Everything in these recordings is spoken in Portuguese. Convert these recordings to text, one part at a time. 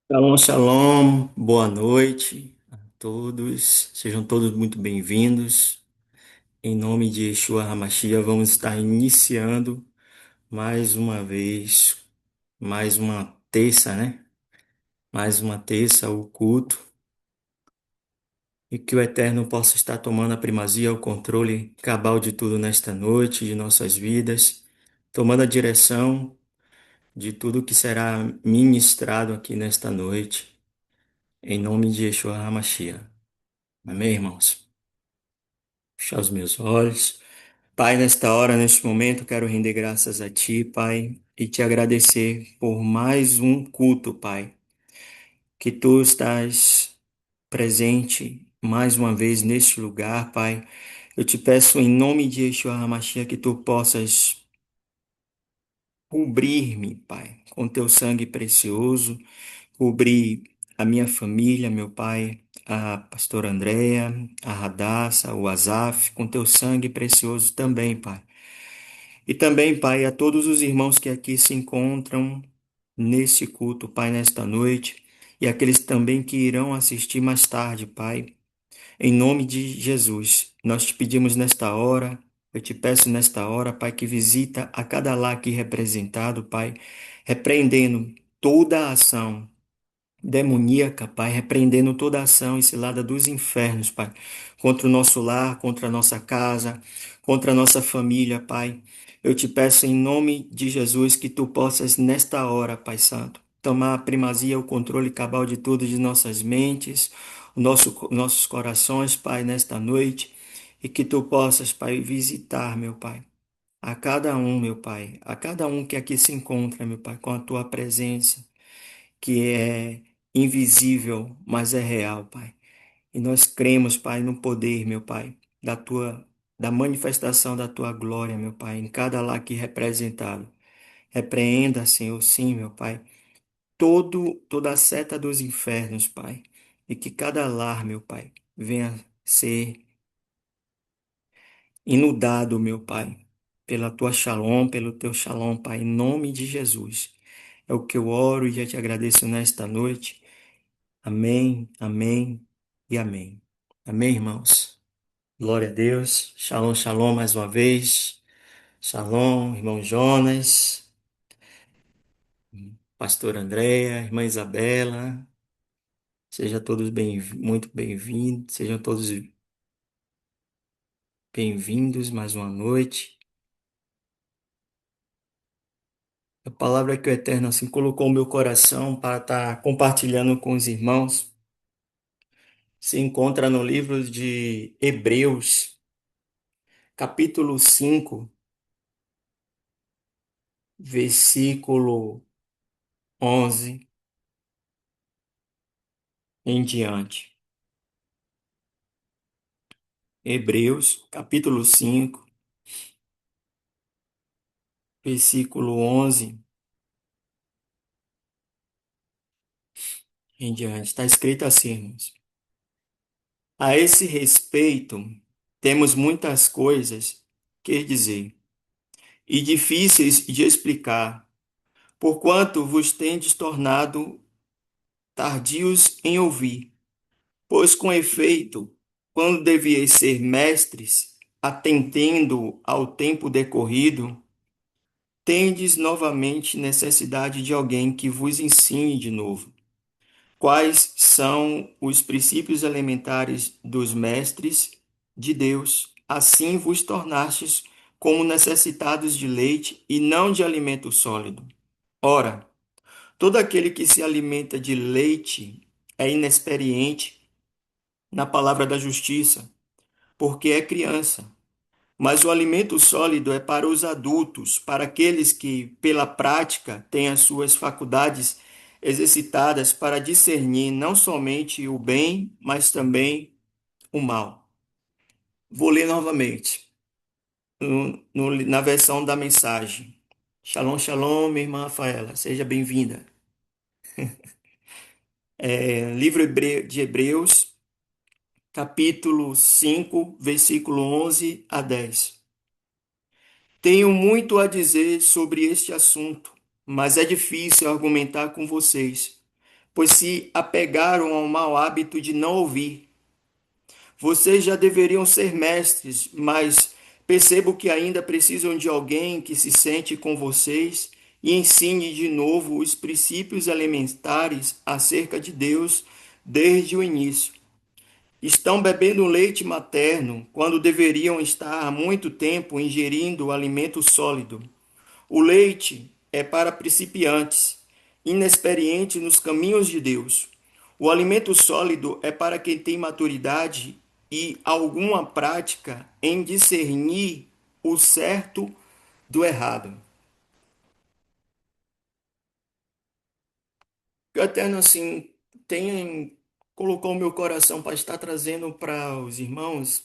Shalom, shalom, boa noite a todos, sejam todos muito bem-vindos. Em nome de Yeshua HaMashiach, vamos estar iniciando mais uma vez, mais uma terça, né? Mais uma terça, o culto, e que o Eterno possa estar tomando a primazia, o controle cabal de tudo nesta noite, de nossas vidas, tomando a direção de tudo que será ministrado aqui nesta noite, em nome de Yeshua HaMashiach. Amém, irmãos? Fechar os meus olhos. Pai, nesta hora, neste momento, quero render graças a Ti, Pai, e te agradecer por mais um culto, Pai, que Tu estás presente mais uma vez neste lugar, Pai. Eu te peço em nome de Yeshua HaMashiach que Tu possas cobrir-me, Pai, com Teu sangue precioso, cobrir a minha família, meu Pai, a pastora Andréa, a Radassa, o Azaf, com Teu sangue precioso também, Pai. E também, Pai, a todos os irmãos que aqui se encontram nesse culto, Pai, nesta noite, e aqueles também que irão assistir mais tarde, Pai, em nome de Jesus, nós te pedimos nesta hora, eu te peço nesta hora, Pai, que visita a cada lar aqui representado, Pai, repreendendo toda a ação demoníaca, Pai, repreendendo toda ação e cilada dos infernos, Pai, contra o nosso lar, contra a nossa casa, contra a nossa família, Pai. Eu te peço em nome de Jesus que tu possas, nesta hora, Pai Santo, tomar a primazia, o controle cabal de tudo, de nossas mentes, nossos corações, Pai, nesta noite, e que tu possas, Pai, visitar, meu Pai, a cada um, meu Pai, a cada um que aqui se encontra, meu Pai, com a tua presença que é invisível, mas é real, Pai. E nós cremos, Pai, no poder, meu Pai, da manifestação da tua glória, meu Pai, em cada lar aqui representado. Repreenda, Senhor, sim, meu Pai, toda a seta dos infernos, Pai, e que cada lar, meu Pai, venha ser inundado, meu Pai, pela tua shalom, pelo teu shalom, Pai, em nome de Jesus. É o que eu oro e já te agradeço nesta noite. Amém, amém e amém. Amém, irmãos? Glória a Deus. Shalom, shalom mais uma vez. Shalom, irmão Jonas, pastor Andréa, irmã Isabela. Sejam todos muito bem-vindos. Sejam todos bem-vindos mais uma noite. A palavra que o Eterno assim colocou no meu coração para estar compartilhando com os irmãos se encontra no livro de Hebreus, capítulo 5, versículo 11 em diante. Hebreus, capítulo 5, versículo 11 em diante. Está escrito assim, irmãos. A esse respeito, temos muitas coisas que dizer, e difíceis de explicar, porquanto vos tendes tornado tardios em ouvir. Pois com efeito, quando devieis ser mestres, atendendo ao tempo decorrido, tendes novamente necessidade de alguém que vos ensine de novo. Quais são os princípios elementares dos mestres de Deus? Assim vos tornastes como necessitados de leite e não de alimento sólido. Ora, todo aquele que se alimenta de leite é inexperiente na palavra da justiça, porque é criança. Mas o alimento sólido é para os adultos, para aqueles que, pela prática, têm as suas faculdades exercitadas para discernir não somente o bem, mas também o mal. Vou ler novamente, na versão da mensagem. Shalom, shalom, minha irmã Rafaela, seja bem-vinda. Livro de Hebreus, capítulo 5, versículo 11 a 10. Tenho muito a dizer sobre este assunto, mas é difícil argumentar com vocês, pois se apegaram ao mau hábito de não ouvir. Vocês já deveriam ser mestres, mas percebo que ainda precisam de alguém que se sente com vocês e ensine de novo os princípios elementares acerca de Deus desde o início. Estão bebendo leite materno quando deveriam estar há muito tempo ingerindo alimento sólido. O leite é para principiantes, inexperientes nos caminhos de Deus. O alimento sólido é para quem tem maturidade e alguma prática em discernir o certo do errado. O Eterno, assim, colocou o meu coração para estar trazendo para os irmãos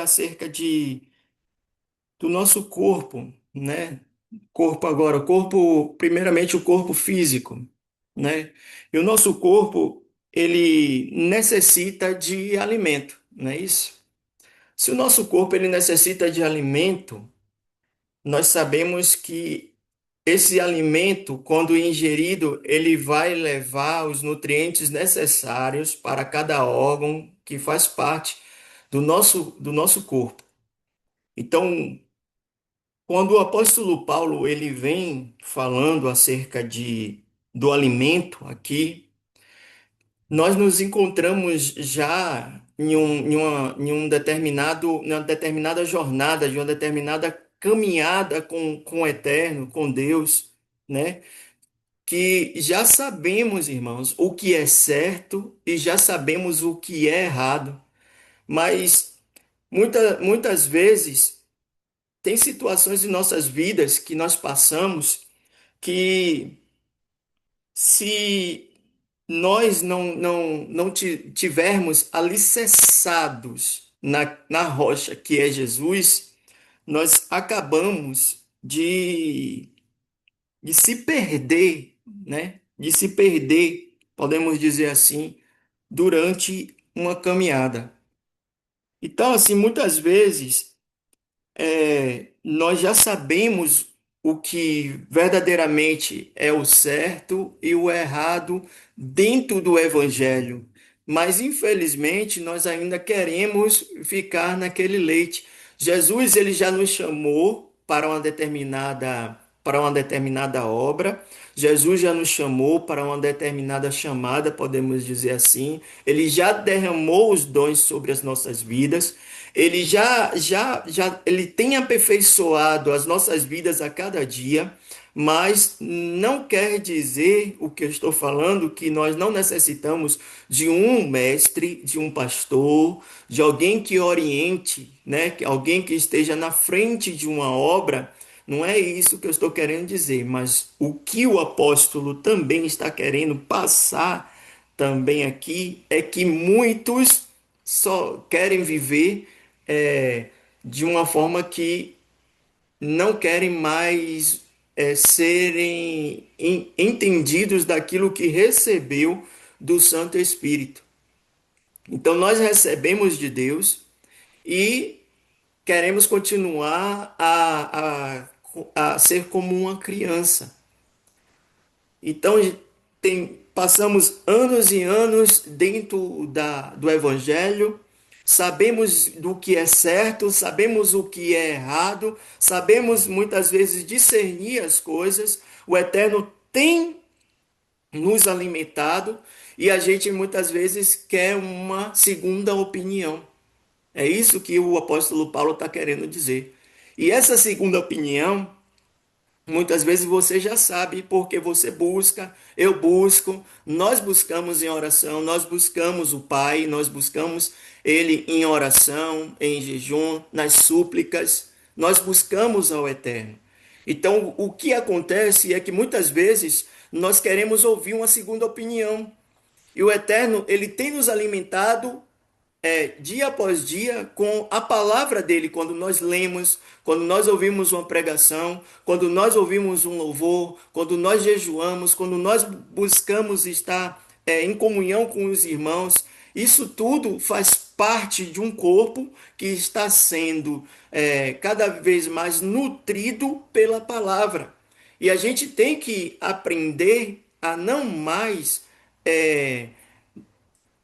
acerca do nosso corpo, né? Corpo agora, o corpo, primeiramente o corpo físico, né? E o nosso corpo, ele necessita de alimento, não é isso? Se o nosso corpo ele necessita de alimento, nós sabemos que esse alimento, quando ingerido, ele vai levar os nutrientes necessários para cada órgão que faz parte do nosso corpo. Então, quando o apóstolo Paulo ele vem falando acerca do alimento aqui, nós nos encontramos já em uma determinada jornada, de uma determinada caminhada com o Eterno, com Deus, né? Que já sabemos, irmãos, o que é certo e já sabemos o que é errado, mas muitas vezes tem situações em nossas vidas que nós passamos que se nós não tivermos alicerçados na rocha que é Jesus, nós acabamos de se perder, né? De se perder, podemos dizer assim, durante uma caminhada. Então, assim, muitas vezes nós já sabemos o que verdadeiramente é o certo e o errado dentro do Evangelho, mas infelizmente nós ainda queremos ficar naquele leite. Jesus ele já nos chamou para uma determinada obra. Jesus já nos chamou para uma determinada chamada, podemos dizer assim. Ele já derramou os dons sobre as nossas vidas. Ele ele tem aperfeiçoado as nossas vidas a cada dia, mas não quer dizer o que eu estou falando, que nós não necessitamos de um mestre, de um pastor, de alguém que oriente, né? Alguém que esteja na frente de uma obra. Não é isso que eu estou querendo dizer, mas o que o apóstolo também está querendo passar também aqui é que muitos só querem viver de uma forma que não querem mais serem entendidos daquilo que recebeu do Santo Espírito. Então nós recebemos de Deus e queremos continuar a ser como uma criança. Então, passamos anos e anos dentro do Evangelho, sabemos do que é certo, sabemos o que é errado, sabemos muitas vezes discernir as coisas. O Eterno tem nos alimentado e a gente muitas vezes quer uma segunda opinião. É isso que o apóstolo Paulo está querendo dizer. E essa segunda opinião muitas vezes você já sabe porque você busca, eu busco, nós buscamos em oração, nós buscamos o Pai, nós buscamos Ele em oração, em jejum, nas súplicas, nós buscamos ao Eterno. Então, o que acontece é que muitas vezes nós queremos ouvir uma segunda opinião. E o Eterno, ele tem nos alimentado dia após dia com a palavra dele, quando nós lemos, quando nós ouvimos uma pregação, quando nós ouvimos um louvor, quando nós jejuamos, quando nós buscamos estar em comunhão com os irmãos. Isso tudo faz parte de um corpo que está sendo cada vez mais nutrido pela palavra. E a gente tem que aprender a não mais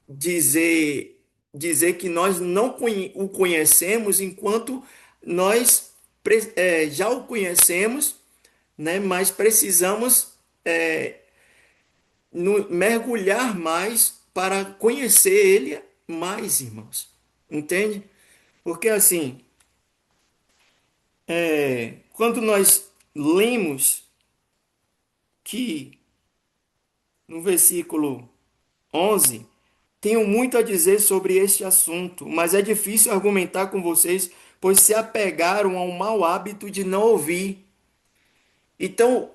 dizer dizer que nós não o conhecemos enquanto nós já o conhecemos, né? Mas precisamos mergulhar mais para conhecer ele mais, irmãos. Entende? Porque assim, quando nós lemos que no versículo 11, tenho muito a dizer sobre este assunto, mas é difícil argumentar com vocês, pois se apegaram ao mau hábito de não ouvir. Então,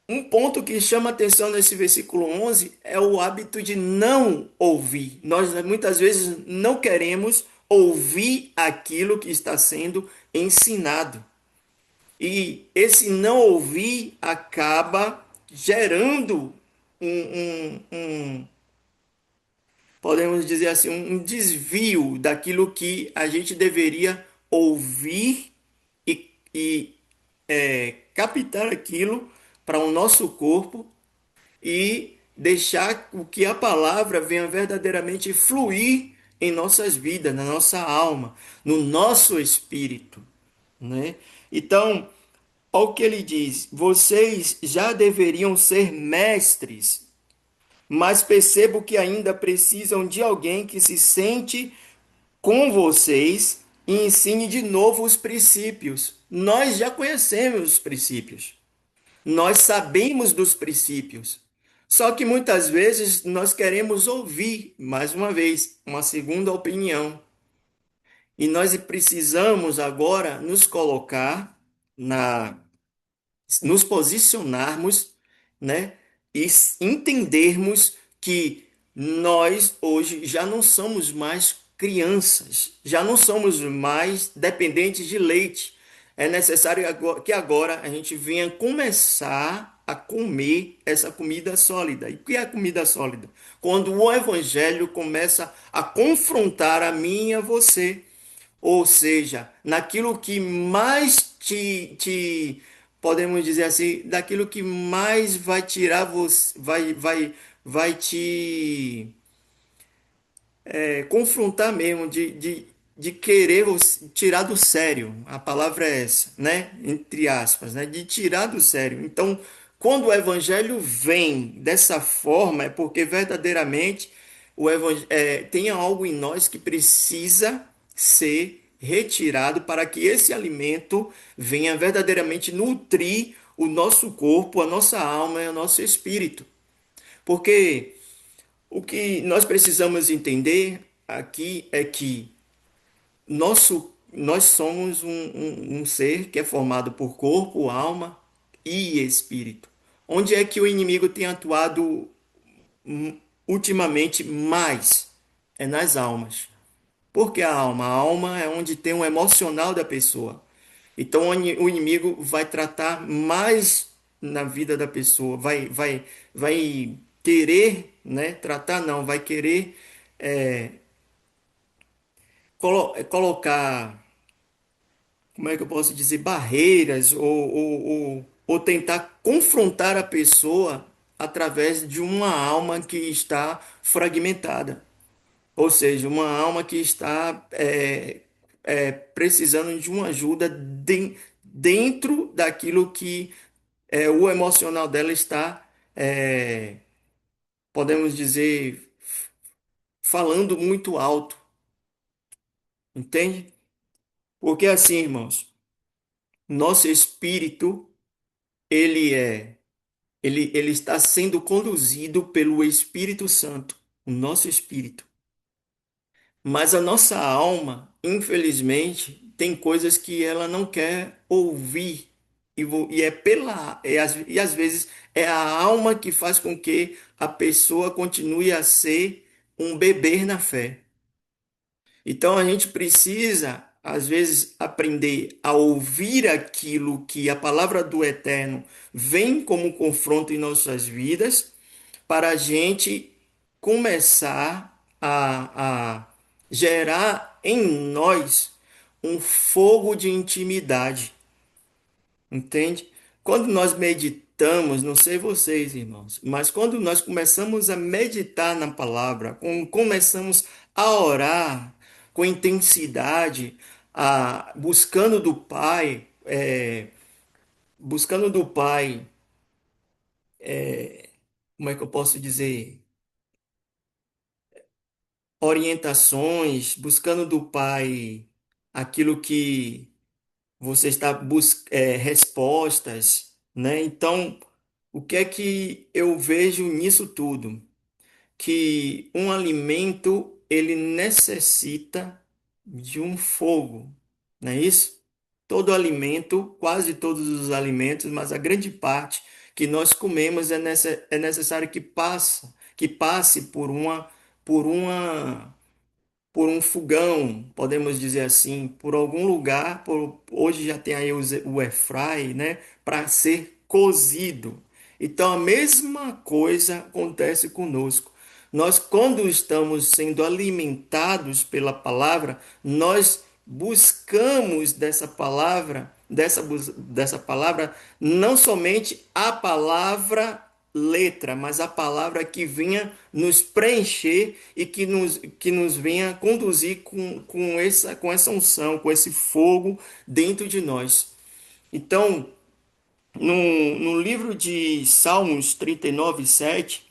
um ponto que chama atenção nesse versículo 11 é o hábito de não ouvir. Nós muitas vezes não queremos ouvir aquilo que está sendo ensinado. E esse não ouvir acaba gerando podemos dizer assim, um desvio daquilo que a gente deveria ouvir e captar aquilo para o nosso corpo e deixar o que a palavra venha verdadeiramente fluir em nossas vidas, na nossa alma, no nosso espírito, né? Então, olha o que ele diz: vocês já deveriam ser mestres, mas percebo que ainda precisam de alguém que se sente com vocês e ensine de novo os princípios. Nós já conhecemos os princípios. Nós sabemos dos princípios. Só que muitas vezes nós queremos ouvir, mais uma vez, uma segunda opinião. E nós precisamos agora nos colocar na nos posicionarmos, né, e entendermos que nós hoje já não somos mais crianças, já não somos mais dependentes de leite. É necessário que agora a gente venha começar a comer essa comida sólida. E o que é a comida sólida? Quando o evangelho começa a confrontar a mim e a você, ou seja, naquilo que mais podemos dizer assim, daquilo que mais vai tirar você, vai te confrontar mesmo, de querer tirar do sério. A palavra é essa, né? Entre aspas, né? De tirar do sério. Então, quando o evangelho vem dessa forma, é porque verdadeiramente tem algo em nós que precisa ser retirado para que esse alimento venha verdadeiramente nutrir o nosso corpo, a nossa alma e o nosso espírito. Porque o que nós precisamos entender aqui é que nós somos um ser que é formado por corpo, alma e espírito. Onde é que o inimigo tem atuado ultimamente mais? É nas almas. Por que a alma? A alma é onde tem o emocional da pessoa. Então o inimigo vai tratar mais na vida da pessoa, vai querer, né? Tratar não, vai querer colocar, como é que eu posso dizer, barreiras ou tentar confrontar a pessoa através de uma alma que está fragmentada. Ou seja, uma alma que está precisando de uma ajuda dentro daquilo que o emocional dela está, podemos dizer, falando muito alto, entende? Porque assim, irmãos, nosso espírito, ele é, ele está sendo conduzido pelo Espírito Santo, o nosso espírito. Mas a nossa alma, infelizmente, tem coisas que ela não quer ouvir. E é e às vezes é a alma que faz com que a pessoa continue a ser um bebê na fé. Então a gente precisa, às vezes, aprender a ouvir aquilo que a palavra do Eterno vem como confronto em nossas vidas, para a gente começar a gerar em nós um fogo de intimidade, entende? Quando nós meditamos, meditamos, não sei vocês, irmãos, mas quando nós começamos a meditar na palavra, começamos a orar com intensidade, buscando do Pai, buscando do Pai, como é que eu posso dizer? Orientações, buscando do Pai aquilo que você está buscando, respostas, né? Então, o que é que eu vejo nisso tudo? Que um alimento ele necessita de um fogo, não é isso? Todo alimento, quase todos os alimentos, mas a grande parte que nós comemos é necessário que passe por uma por um fogão, podemos dizer assim, por algum lugar, hoje já tem aí o air fry, né, para ser cozido. Então a mesma coisa acontece conosco. Nós, quando estamos sendo alimentados pela palavra, nós buscamos dessa palavra, não somente a palavra letra, mas a palavra que vinha nos preencher e que nos venha conduzir com essa unção, com esse fogo dentro de nós. Então, no livro de Salmos 39:7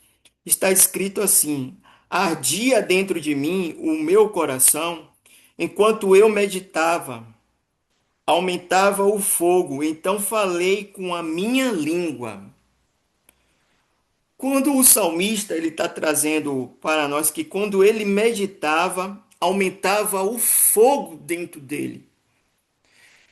está escrito assim: Ardia dentro de mim o meu coração, enquanto eu meditava, aumentava o fogo, então falei com a minha língua. Quando o salmista ele está trazendo para nós que quando ele meditava, aumentava o fogo dentro dele.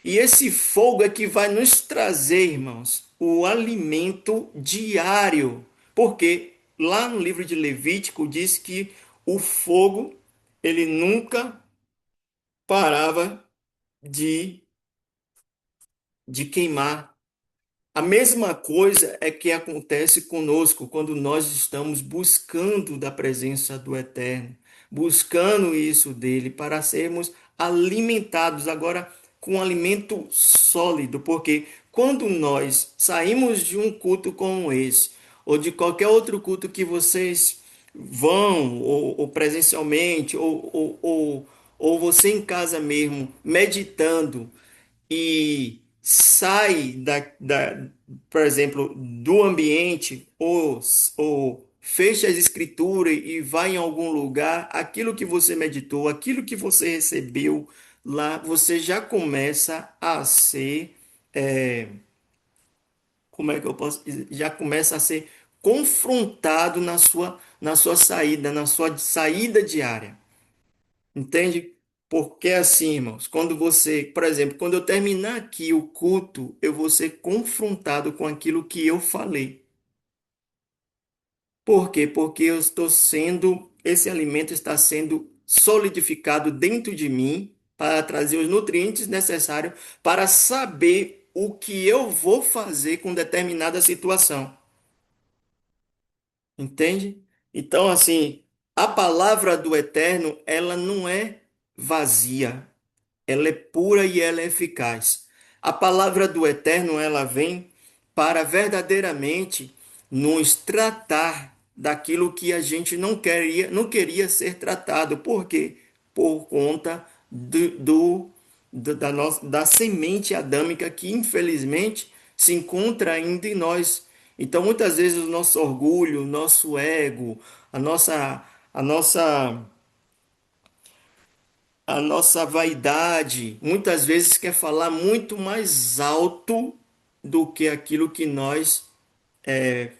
E esse fogo é que vai nos trazer, irmãos, o alimento diário. Porque lá no livro de Levítico diz que o fogo ele nunca parava de, de queimar. A mesma coisa é que acontece conosco quando nós estamos buscando da presença do Eterno, buscando isso dele para sermos alimentados agora com um alimento sólido, porque quando nós saímos de um culto como esse, ou de qualquer outro culto que vocês vão, ou presencialmente, ou você em casa mesmo, meditando, e sai por exemplo, do ambiente ou fecha as escrituras e vai em algum lugar, aquilo que você meditou, aquilo que você recebeu lá, você já começa a ser, é, como é que eu posso dizer? Já começa a ser confrontado na sua saída, na sua saída diária. Entende? Porque assim, irmãos, quando você, por exemplo, quando eu terminar aqui o culto, eu vou ser confrontado com aquilo que eu falei. Por quê? Porque eu estou sendo, esse alimento está sendo solidificado dentro de mim para trazer os nutrientes necessários para saber o que eu vou fazer com determinada situação. Entende? Então, assim, a palavra do Eterno, ela não é vazia. Ela é pura e ela é eficaz. A palavra do Eterno, ela vem para verdadeiramente nos tratar daquilo que a gente não queria ser tratado. Por quê? Por conta da semente adâmica que, infelizmente, se encontra ainda em nós. Então, muitas vezes, o nosso orgulho, o nosso ego, a nossa a nossa vaidade muitas vezes quer falar muito mais alto do que aquilo que nós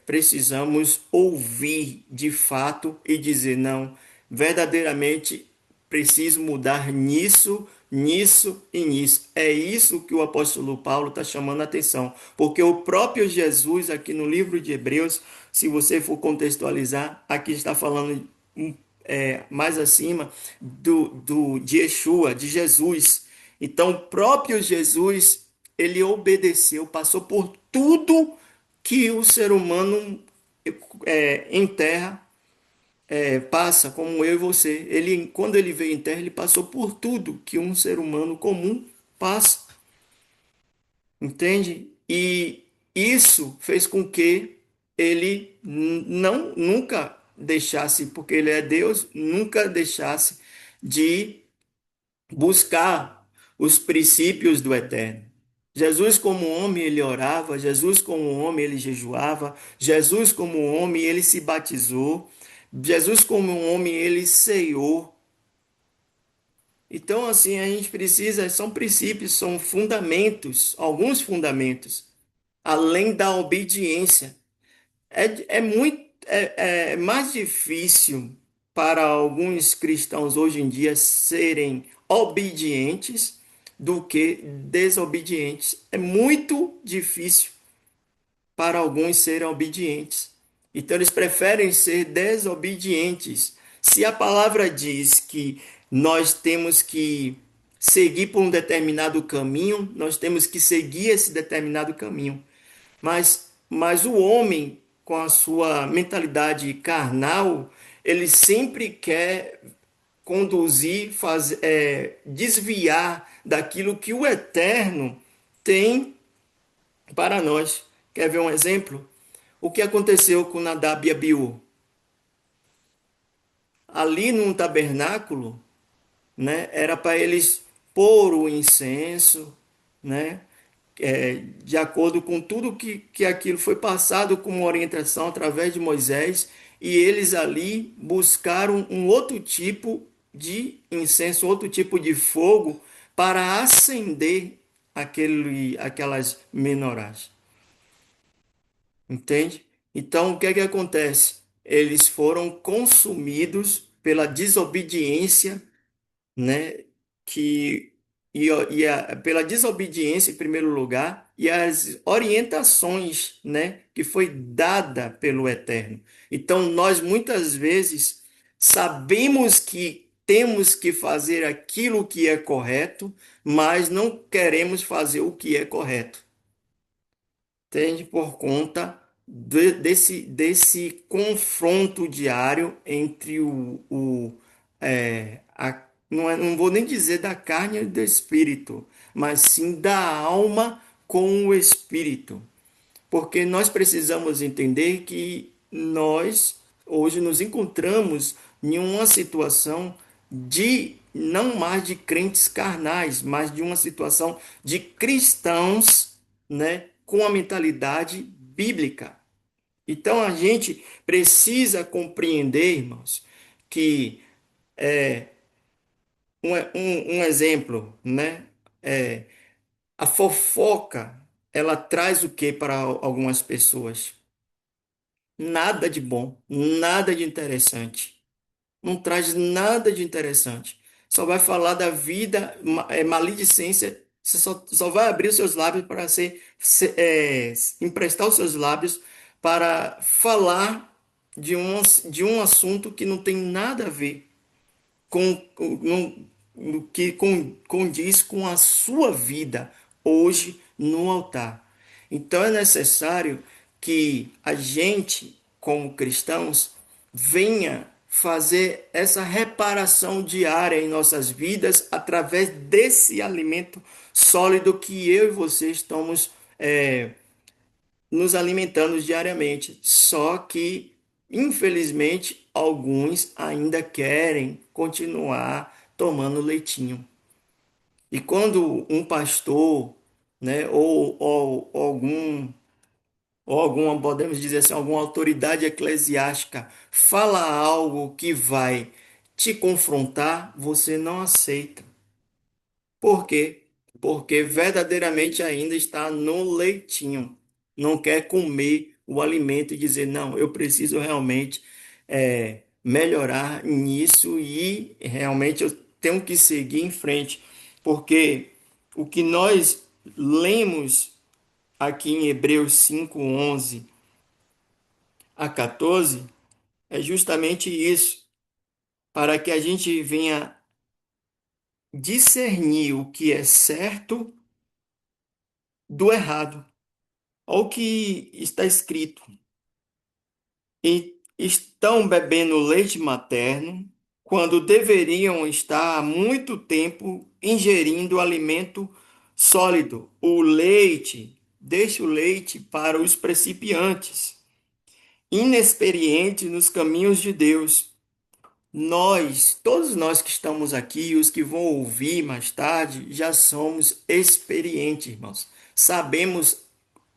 precisamos ouvir de fato e dizer: não, verdadeiramente preciso mudar nisso, nisso e nisso. É isso que o apóstolo Paulo está chamando a atenção, porque o próprio Jesus, aqui no livro de Hebreus, se você for contextualizar, aqui está falando mais acima de Yeshua, de Jesus. Então, o próprio Jesus, ele obedeceu, passou por tudo que o ser humano em terra passa, como eu e você. Ele, quando ele veio em terra, ele passou por tudo que um ser humano comum passa, entende? isso fez com que ele não nunca deixasse, porque ele é Deus, nunca deixasse de buscar os princípios do eterno. Jesus, como homem, ele orava, Jesus, como homem, ele jejuava, Jesus, como homem, ele se batizou, Jesus, como homem, ele ceiou. Então, assim, a gente precisa, são princípios, são fundamentos, alguns fundamentos, além da obediência. É mais difícil para alguns cristãos hoje em dia serem obedientes do que desobedientes. É muito difícil para alguns serem obedientes. Então eles preferem ser desobedientes. Se a palavra diz que nós temos que seguir por um determinado caminho, nós temos que seguir esse determinado caminho. Mas o homem, com a sua mentalidade carnal, ele sempre quer conduzir, desviar daquilo que o eterno tem para nós. Quer ver um exemplo? O que aconteceu com Nadab e Abiú? Ali num tabernáculo, né, era para eles pôr o incenso, né, de acordo com tudo que aquilo foi passado como orientação através de Moisés, e eles ali buscaram um outro tipo de incenso, outro tipo de fogo para acender aquelas menorás. Entende? Então, o que é que acontece? Eles foram consumidos pela desobediência, né? Que pela desobediência em primeiro lugar e as orientações, né? Que foi dada pelo Eterno. Então, nós muitas vezes sabemos que temos que fazer aquilo que é correto, mas não queremos fazer o que é correto. Entende? Por conta desse confronto diário entre não vou nem dizer da carne e do espírito, mas sim da alma com o espírito. Porque nós precisamos entender que nós hoje nos encontramos em uma situação de não mais de crentes carnais, mas de uma situação de cristãos, né, com a mentalidade bíblica. Então a gente precisa compreender, irmãos, que um exemplo, né, é, a fofoca, ela traz o que para algumas pessoas? Nada de bom, nada de interessante. Não traz nada de interessante. Só vai falar da vida, maledicência. Você só vai abrir os seus lábios para emprestar os seus lábios para falar de um assunto que não tem nada a ver no que condiz com a sua vida hoje no altar. Então é necessário que a gente, como cristãos, venha fazer essa reparação diária em nossas vidas através desse alimento sólido que eu e você estamos nos alimentando diariamente. Só que, infelizmente, alguns ainda querem continuar tomando leitinho. E quando um pastor, né, ou alguma, podemos dizer assim, alguma autoridade eclesiástica fala algo que vai te confrontar, você não aceita. Por quê? Porque verdadeiramente ainda está no leitinho. Não quer comer o alimento e dizer, não, eu preciso realmente melhorar nisso e realmente eu tenho que seguir em frente. Porque o que nós lemos aqui em Hebreus 5:11 a 14 é justamente isso, para que a gente venha discernir o que é certo do errado. Olha o que está escrito. E estão bebendo leite materno quando deveriam estar há muito tempo ingerindo alimento sólido. O leite deixa o leite para os principiantes, inexperientes nos caminhos de Deus. Nós, todos nós que estamos aqui, os que vão ouvir mais tarde, já somos experientes, irmãos. Sabemos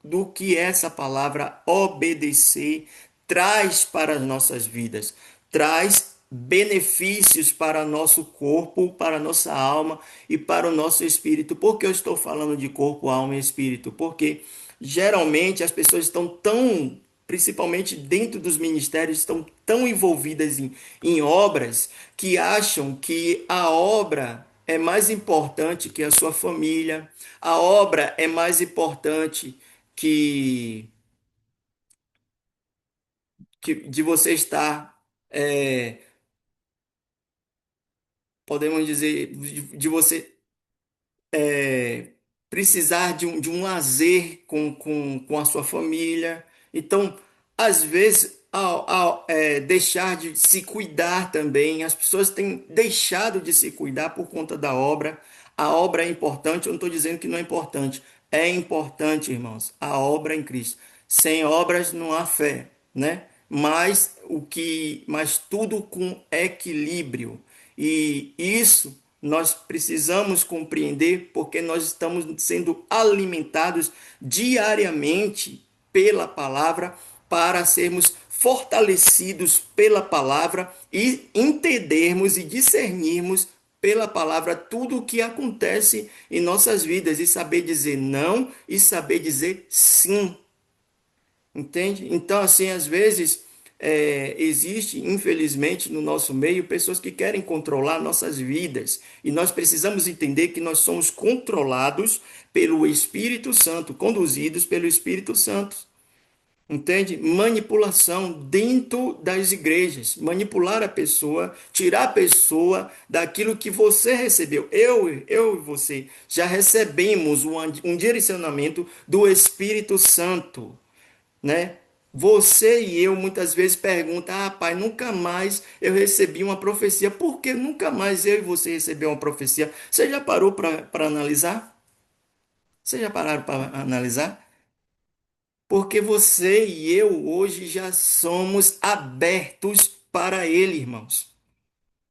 do que essa palavra obedecer traz para as nossas vidas, traz benefícios para nosso corpo, para nossa alma e para o nosso espírito. Por que eu estou falando de corpo, alma e espírito? Porque geralmente as pessoas estão tão, principalmente dentro dos ministérios, estão tão envolvidas em obras que acham que a obra é mais importante que a sua família, a obra é mais importante que, que de você estar, podemos dizer, de você precisar de um lazer com a sua família. Então, às vezes, deixar de se cuidar também, as pessoas têm deixado de se cuidar por conta da obra. A obra é importante, eu não estou dizendo que não é importante. É importante, irmãos, a obra em Cristo. Sem obras não há fé, né? Mas tudo com equilíbrio. E isso nós precisamos compreender porque nós estamos sendo alimentados diariamente pela palavra para sermos fortalecidos pela palavra e entendermos e discernirmos pela palavra tudo o que acontece em nossas vidas e saber dizer não e saber dizer sim. Entende? Então, assim, às vezes existe, infelizmente, no nosso meio, pessoas que querem controlar nossas vidas. E nós precisamos entender que nós somos controlados pelo Espírito Santo, conduzidos pelo Espírito Santo. Entende? Manipulação dentro das igrejas. Manipular a pessoa, tirar a pessoa daquilo que você recebeu. Eu e você já recebemos um direcionamento do Espírito Santo, né? Você e eu muitas vezes perguntam: ah, pai, nunca mais eu recebi uma profecia. Por que nunca mais eu e você recebeu uma profecia? Você já parou para analisar? Você já pararam para analisar? Porque você e eu hoje já somos abertos para ele, irmãos.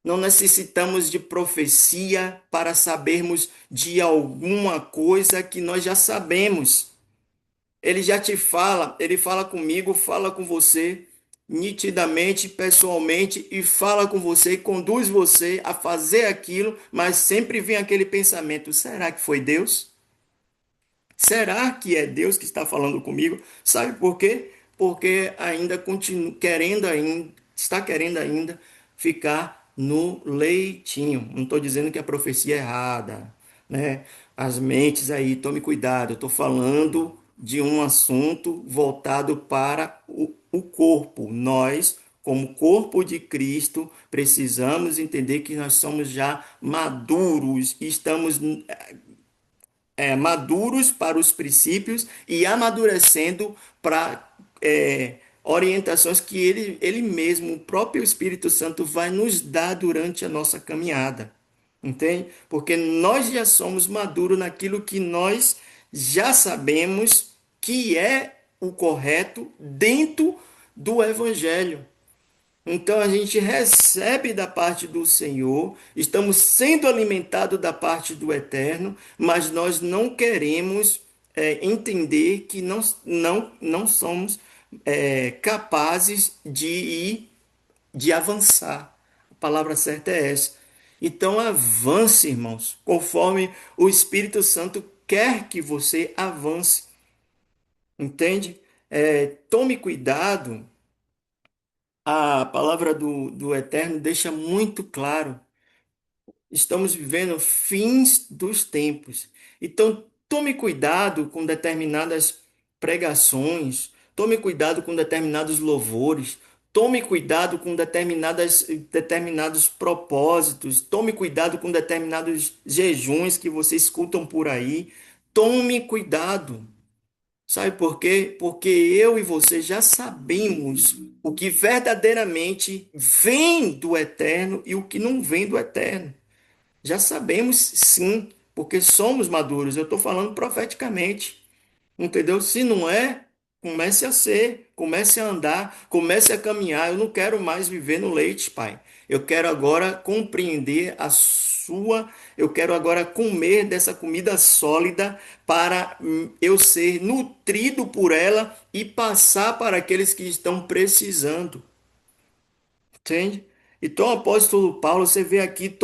Não necessitamos de profecia para sabermos de alguma coisa que nós já sabemos. Ele já te fala, ele fala comigo, fala com você nitidamente, pessoalmente e fala com você, conduz você a fazer aquilo, mas sempre vem aquele pensamento: será que foi Deus? Será que é Deus que está falando comigo? Sabe por quê? Porque ainda continua querendo ainda, está querendo ainda ficar no leitinho. Não estou dizendo que a profecia é errada, né? As mentes aí, tome cuidado. Eu estou falando de um assunto voltado para o corpo. Nós, como corpo de Cristo, precisamos entender que nós somos já maduros, estamos maduros para os princípios e amadurecendo para orientações que ele mesmo, o próprio Espírito Santo, vai nos dar durante a nossa caminhada. Entende? Porque nós já somos maduros naquilo que nós já sabemos que é o correto dentro do Evangelho. Então a gente recebe da parte do Senhor, estamos sendo alimentados da parte do Eterno, mas nós não queremos entender que não somos capazes de avançar. A palavra certa é essa. Então avance, irmãos, conforme o Espírito Santo quer que você avance. Entende? Tome cuidado. A palavra do Eterno deixa muito claro. Estamos vivendo fins dos tempos. Então, tome cuidado com determinadas pregações, tome cuidado com determinados louvores, tome cuidado com determinados propósitos, tome cuidado com determinados jejuns que vocês escutam por aí. Tome cuidado. Sabe por quê? Porque eu e você já sabemos o que verdadeiramente vem do eterno e o que não vem do eterno. Já sabemos sim, porque somos maduros. Eu estou falando profeticamente. Entendeu? Se não é, comece a ser, comece a andar, comece a caminhar. Eu não quero mais viver no leite, Pai. Eu quero agora compreender a sua, eu quero agora comer dessa comida sólida para eu ser nutrido por ela e passar para aqueles que estão precisando. Entende? Então, o apóstolo Paulo, você vê aqui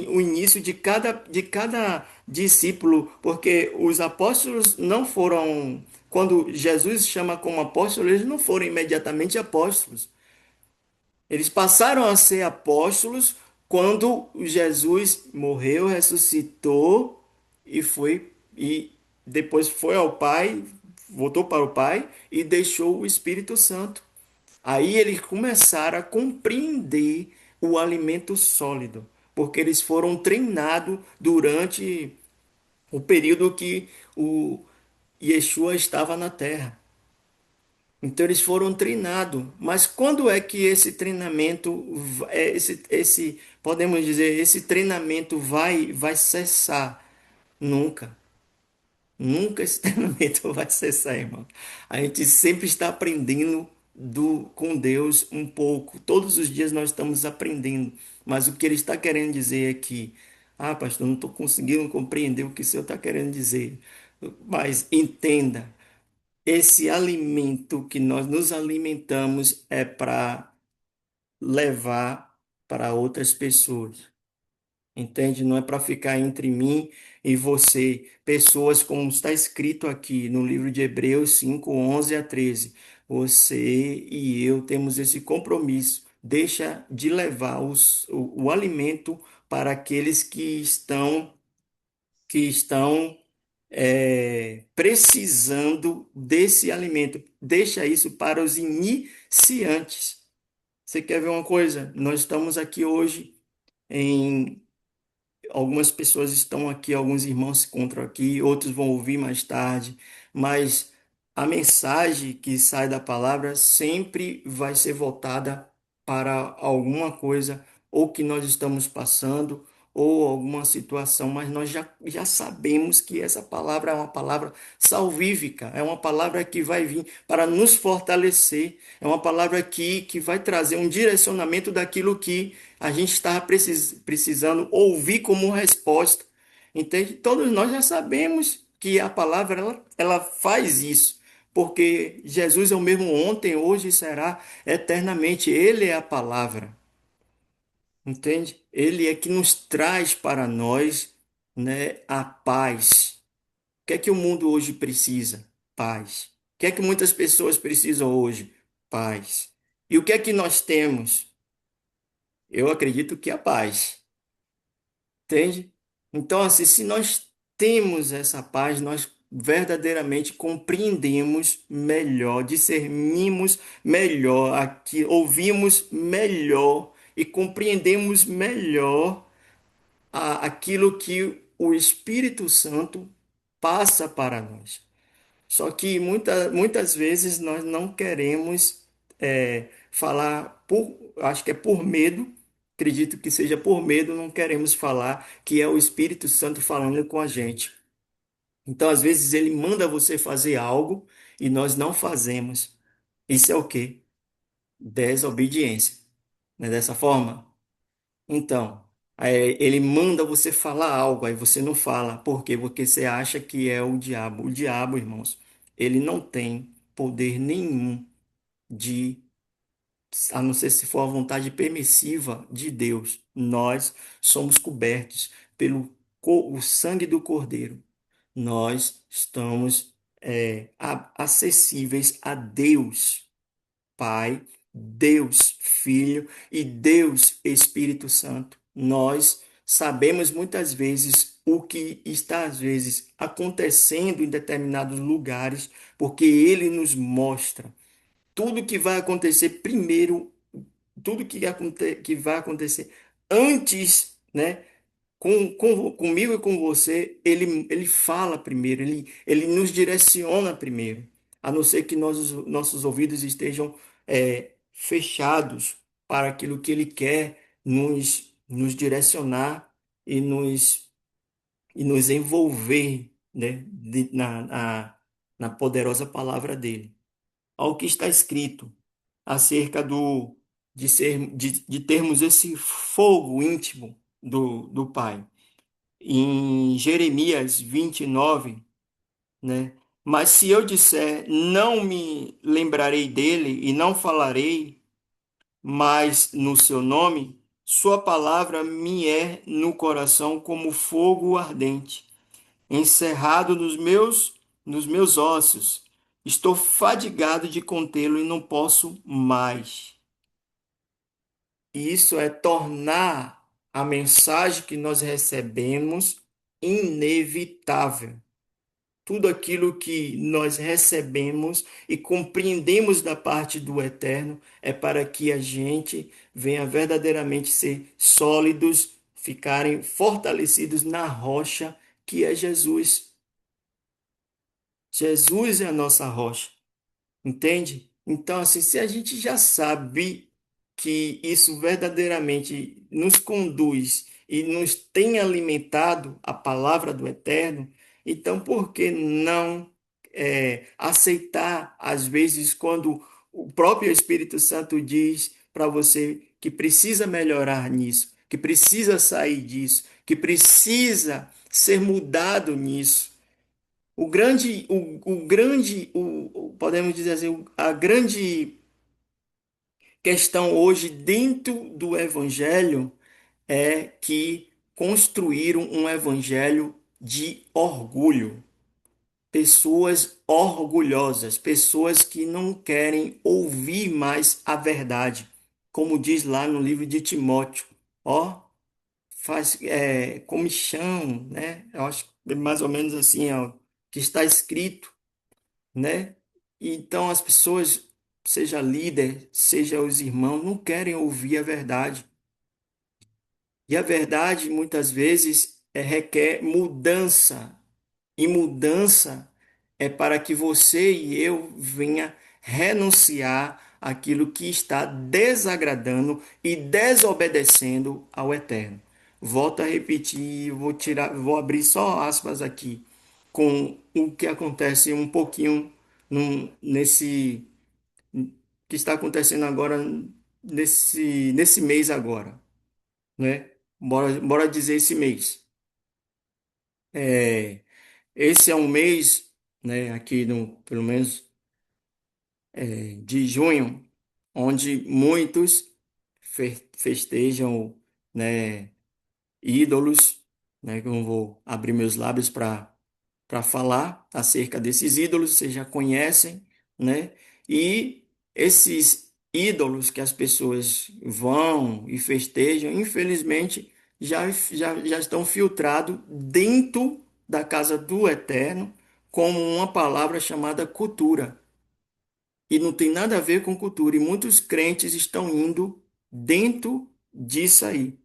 o início de cada discípulo, porque os apóstolos não foram, quando Jesus chama como apóstolos, eles não foram imediatamente apóstolos. Eles passaram a ser apóstolos quando Jesus morreu, ressuscitou e depois foi ao Pai, voltou para o Pai e deixou o Espírito Santo. Aí eles começaram a compreender o alimento sólido, porque eles foram treinados durante o período que o Yeshua estava na terra. Então eles foram treinados. Mas quando é que esse treinamento, podemos dizer, esse treinamento vai cessar? Nunca. Nunca esse treinamento vai cessar, irmão. A gente sempre está aprendendo com Deus um pouco. Todos os dias nós estamos aprendendo. Mas o que ele está querendo dizer é que, pastor, não estou conseguindo compreender o que o senhor está querendo dizer. Mas entenda, esse alimento que nós nos alimentamos é para levar para outras pessoas. Entende? Não é para ficar entre mim e você. Pessoas, como está escrito aqui no livro de Hebreus 5, 11 a 13. Você e eu temos esse compromisso. Deixa de levar o alimento para aqueles que estão precisando desse alimento. Deixa isso para os iniciantes. Você quer ver uma coisa? Nós estamos aqui hoje em algumas pessoas estão aqui, alguns irmãos se encontram aqui, outros vão ouvir mais tarde, mas a mensagem que sai da palavra sempre vai ser voltada para alguma coisa, ou que nós estamos passando, ou alguma situação, mas nós já sabemos que essa palavra é uma palavra salvífica, é uma palavra que vai vir para nos fortalecer, é uma palavra que vai trazer um direcionamento daquilo que a gente estava precisando ouvir como resposta. Entende? Todos nós já sabemos que a palavra ela faz isso, porque Jesus é o mesmo ontem, hoje e será eternamente. Ele é a palavra, entende? Ele é que nos traz para nós, né, a paz. O que é que o mundo hoje precisa? Paz. O que é que muitas pessoas precisam hoje? Paz. E o que é que nós temos? Eu acredito que a paz. Entende? Então, assim, se nós temos essa paz, nós verdadeiramente compreendemos melhor, discernimos melhor aqui, ouvimos melhor e compreendemos melhor aquilo que o Espírito Santo passa para nós. Só que muitas vezes nós não queremos falar acho que é por medo, acredito que seja por medo, não queremos falar que é o Espírito Santo falando com a gente. Então, às vezes, ele manda você fazer algo e nós não fazemos. Isso é o quê? Desobediência. Não é dessa forma? Então, ele manda você falar algo, aí você não fala. Por quê? Porque você acha que é o diabo. O diabo, irmãos, ele não tem poder nenhum de, a não ser se for a vontade permissiva de Deus. Nós somos cobertos pelo o sangue do Cordeiro. Nós estamos acessíveis a Deus. Pai, Deus Filho e Deus Espírito Santo. Nós sabemos muitas vezes o que está às vezes acontecendo em determinados lugares, porque ele nos mostra tudo que vai acontecer primeiro, tudo que vai acontecer antes, né? Comigo e com você, ele fala primeiro, ele nos direciona primeiro, a não ser que nossos ouvidos estejam fechados para aquilo que ele quer nos direcionar e nos envolver, né, na poderosa palavra dele. Ao que está escrito acerca de termos esse fogo íntimo do Pai. Em Jeremias 29, né? Mas se eu disser, não me lembrarei dele e não falarei mais no seu nome, sua palavra me é no coração como fogo ardente, encerrado nos meus ossos. Estou fadigado de contê-lo e não posso mais. E isso é tornar a mensagem que nós recebemos inevitável. Tudo aquilo que nós recebemos e compreendemos da parte do Eterno é para que a gente venha verdadeiramente ser sólidos, ficarem fortalecidos na rocha que é Jesus. Jesus é a nossa rocha. Entende? Então, assim, se a gente já sabe que isso verdadeiramente nos conduz e nos tem alimentado a palavra do Eterno, então por que não aceitar, às vezes, quando o próprio Espírito Santo diz para você que precisa melhorar nisso, que precisa sair disso, que precisa ser mudado nisso? Podemos dizer assim, a grande questão hoje dentro do evangelho é que construíram um evangelho de orgulho. Pessoas orgulhosas, pessoas que não querem ouvir mais a verdade. Como diz lá no livro de Timóteo, ó, faz comichão, né? Eu acho que é mais ou menos assim, ó, que está escrito, né? Então as pessoas, seja líder, seja os irmãos, não querem ouvir a verdade. E a verdade muitas vezes requer mudança. E mudança é para que você e eu venha renunciar àquilo que está desagradando e desobedecendo ao Eterno. Volto a repetir, vou abrir só aspas aqui com o que acontece um pouquinho nesse que está acontecendo agora nesse mês agora, né? Bora dizer esse mês. É, esse é um mês, né, aqui no, pelo menos de junho, onde muitos festejam, né, ídolos, né, que eu não vou abrir meus lábios para falar acerca desses ídolos, vocês já conhecem, né? E esses ídolos que as pessoas vão e festejam, infelizmente, já estão filtrados dentro da casa do Eterno como uma palavra chamada cultura. E não tem nada a ver com cultura. E muitos crentes estão indo dentro disso aí.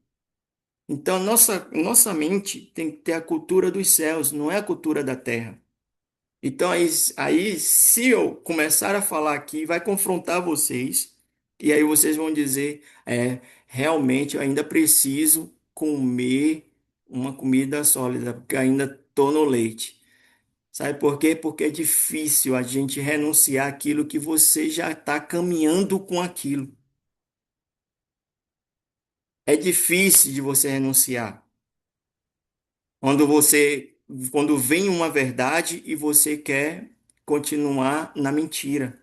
Então, nossa mente tem que ter a cultura dos céus, não é a cultura da terra. Então, aí, se eu começar a falar aqui, vai confrontar vocês, e aí vocês vão dizer: realmente eu ainda preciso comer uma comida sólida, porque ainda estou no leite. Sabe por quê? Porque é difícil a gente renunciar àquilo que você já está caminhando com aquilo. É difícil de você renunciar. Quando você, quando vem uma verdade e você quer continuar na mentira.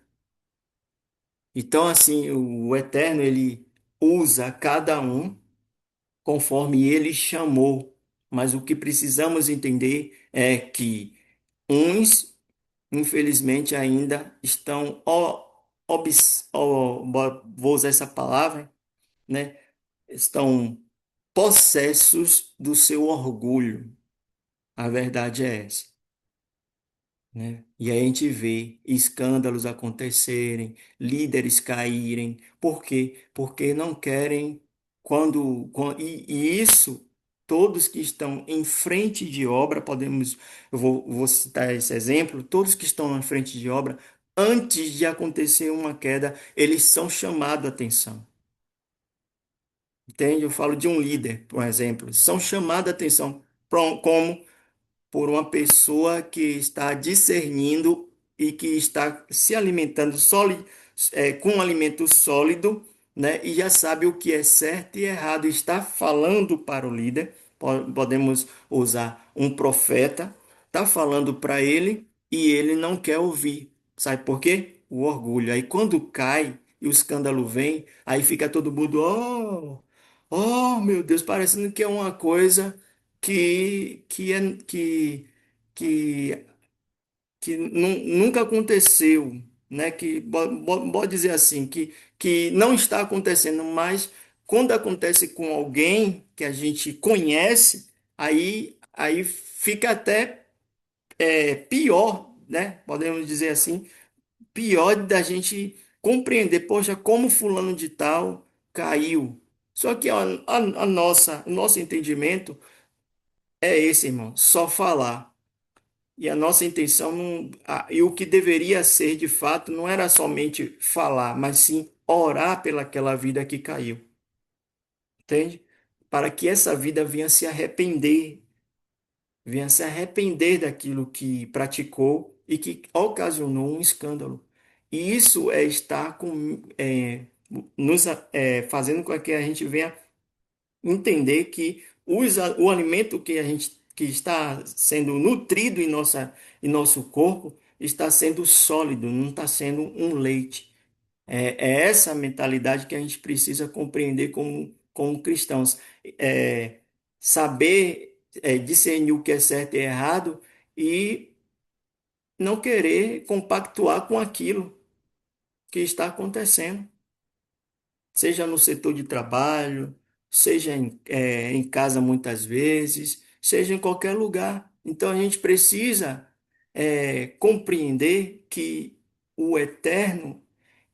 Então, assim, o Eterno, ele usa cada um conforme ele chamou. Mas o que precisamos entender é que uns, infelizmente, ainda estão, vou usar essa palavra, né? Estão possessos do seu orgulho. A verdade é essa. Né? E aí a gente vê escândalos acontecerem, líderes caírem. Por quê? Porque não querem e isso todos que estão em frente de obra, eu vou citar esse exemplo, todos que estão na frente de obra, antes de acontecer uma queda, eles são chamados a atenção. Entende? Eu falo de um líder, por exemplo, são chamados a atenção como por uma pessoa que está discernindo e que está se alimentando com um alimento sólido, né? E já sabe o que é certo e errado, está falando para o líder. Podemos usar um profeta, está falando para ele e ele não quer ouvir. Sabe por quê? O orgulho. Aí quando cai e o escândalo vem, aí fica todo mundo, oh, oh, meu Deus, parecendo que é uma coisa que é que nunca aconteceu, né? Que pode dizer assim, que não está acontecendo, mas quando acontece com alguém que a gente conhece, aí fica até pior, né? Podemos dizer assim, pior da gente compreender, poxa, como fulano de tal caiu. Só que o nosso entendimento é esse, irmão, só falar. E a nossa intenção não, e o que deveria ser de fato não era somente falar, mas sim orar pelaquela vida que caiu, entende? Para que essa vida venha se arrepender daquilo que praticou e que ocasionou um escândalo. E isso é estar nos fazendo com que a gente venha entender que o alimento que a gente que está sendo nutrido em nosso corpo está sendo sólido, não está sendo um leite. É essa mentalidade que a gente precisa compreender como cristãos. É, saber discernir o que é certo e errado e não querer compactuar com aquilo que está acontecendo, seja no setor de trabalho, seja em casa muitas vezes, seja em qualquer lugar. Então a gente precisa compreender que o Eterno,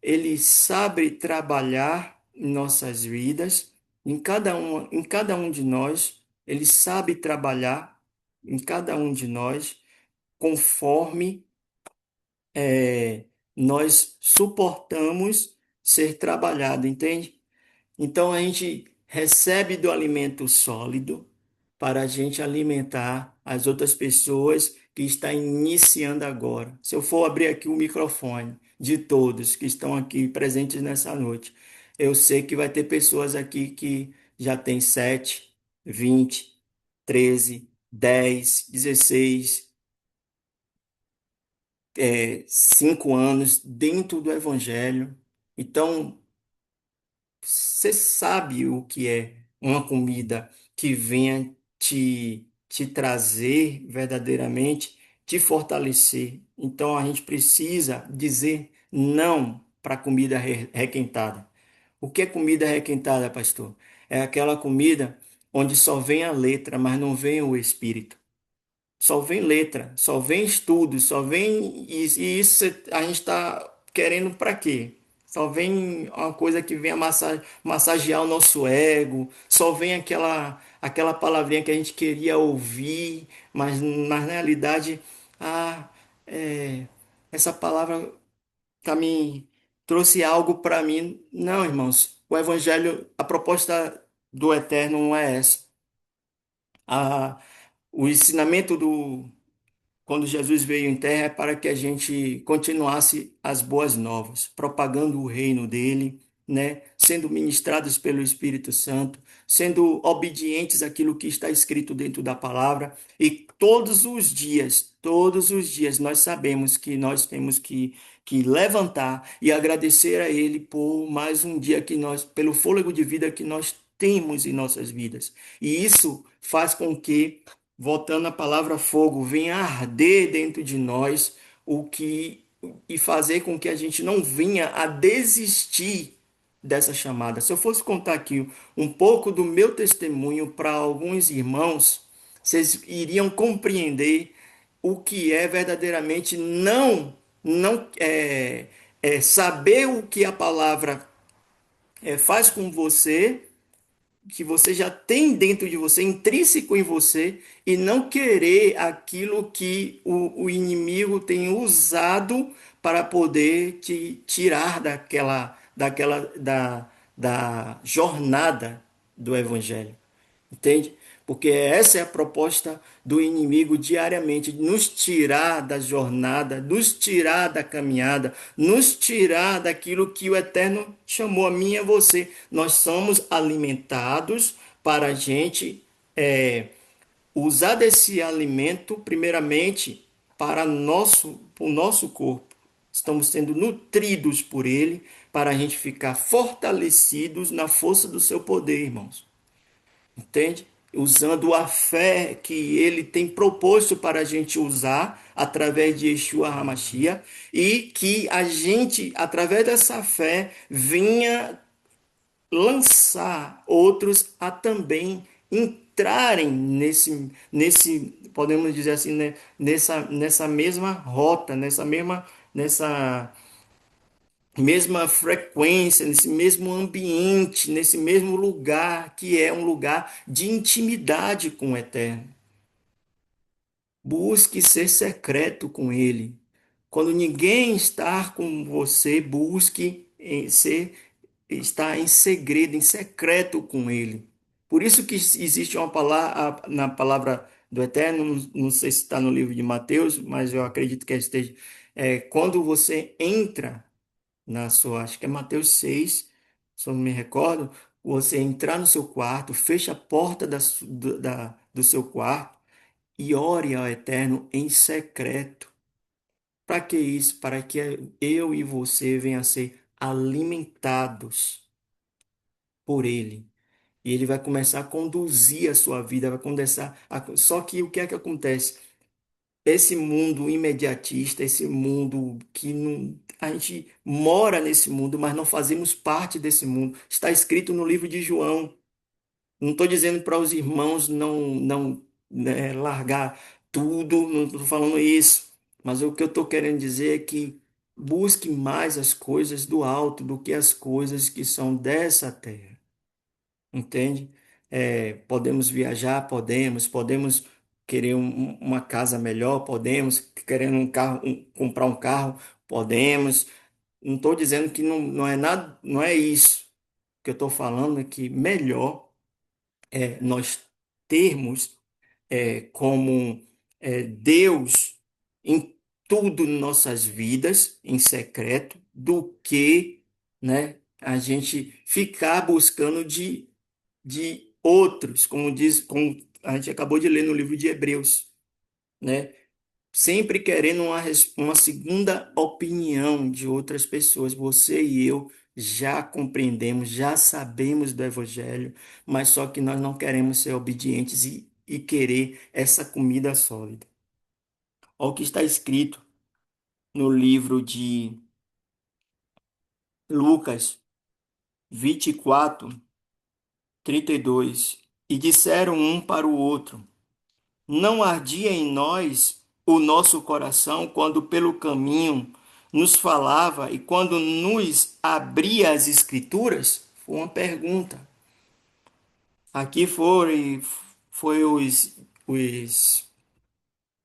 ele sabe trabalhar em nossas vidas, em cada um de nós, ele sabe trabalhar em cada um de nós conforme nós suportamos ser trabalhado, entende? Então a gente recebe do alimento sólido para a gente alimentar as outras pessoas que estão iniciando agora. Se eu for abrir aqui o microfone de todos que estão aqui presentes nessa noite, eu sei que vai ter pessoas aqui que já têm 7, 20, 13, 10, 16, 5 anos dentro do Evangelho. Então, você sabe o que é uma comida que venha te trazer verdadeiramente, te fortalecer. Então a gente precisa dizer não para comida requentada. O que é comida requentada, pastor? É aquela comida onde só vem a letra, mas não vem o espírito. Só vem letra, só vem estudo, só vem. E isso a gente está querendo para quê? Só vem uma coisa que vem a massagear o nosso ego, só vem aquela palavrinha que a gente queria ouvir, mas na realidade, ah, é, essa palavra tá me trouxe algo para mim. Não, irmãos, o evangelho, a proposta do Eterno não é essa. A, o ensinamento do quando Jesus veio em terra é para que a gente continuasse as boas novas, propagando o reino dele, né? Sendo ministrados pelo Espírito Santo, sendo obedientes àquilo que está escrito dentro da palavra. E todos os dias, nós sabemos que nós temos que levantar e agradecer a Ele por mais um dia que nós, pelo fôlego de vida que nós temos em nossas vidas. E isso faz com que, voltando à palavra fogo, venha arder dentro de nós o que e fazer com que a gente não venha a desistir dessa chamada. Se eu fosse contar aqui um pouco do meu testemunho para alguns irmãos, vocês iriam compreender o que é verdadeiramente não saber o que a palavra faz com você, que você já tem dentro de você, intrínseco em você, e não querer aquilo que o inimigo tem usado para poder te tirar da jornada do evangelho. Entende? porque essa é a proposta do inimigo diariamente, nos tirar da jornada, nos tirar da caminhada, nos tirar daquilo que o Eterno chamou a mim e a você. Nós somos alimentados para a gente usar desse alimento, primeiramente, para o nosso corpo. Estamos sendo nutridos por ele para a gente ficar fortalecidos na força do seu poder, irmãos. Entende? Usando a fé que ele tem proposto para a gente usar através de Yeshua HaMashiach e que a gente, através dessa fé, venha lançar outros a também entrarem podemos dizer assim, né, nessa mesma rota, nessa mesma frequência, nesse mesmo ambiente, nesse mesmo lugar, que é um lugar de intimidade com o Eterno. Busque ser secreto com Ele. Quando ninguém está com você, busque estar em segredo, em secreto com Ele. Por isso que existe uma palavra na palavra do Eterno, não sei se está no livro de Mateus, mas eu acredito que esteja. Quando você entra acho que é Mateus 6, se eu não me recordo, você entrar no seu quarto, fecha a porta do seu quarto e ore ao Eterno em secreto. Para que isso? Para que eu e você venham a ser alimentados por Ele. E Ele vai começar a conduzir a sua vida, vai começar a... Só que o que é que acontece? Esse mundo imediatista, esse mundo que não, a gente mora nesse mundo, mas não fazemos parte desse mundo. Está escrito no livro de João. Não estou dizendo para os irmãos não né, largar tudo, não estou falando isso. Mas o que eu estou querendo dizer é que busque mais as coisas do alto do que as coisas que são dessa terra. Entende? Podemos viajar, podemos querer uma casa melhor, podemos querer um carro, comprar um carro, podemos. Não estou dizendo que não é nada, não é isso. O que eu estou falando é que melhor é nós termos como Deus em tudo em nossas vidas, em secreto, do que, né, a gente ficar buscando de outros, como a gente acabou de ler no livro de Hebreus, né? Sempre querendo uma segunda opinião de outras pessoas. Você e eu já compreendemos, já sabemos do Evangelho, mas só que nós não queremos ser obedientes e querer essa comida sólida. Olha o que está escrito no livro de Lucas 24:32. E disseram um para o outro: Não ardia em nós o nosso coração quando pelo caminho nos falava e quando nos abria as Escrituras? Foi uma pergunta. Aqui foi os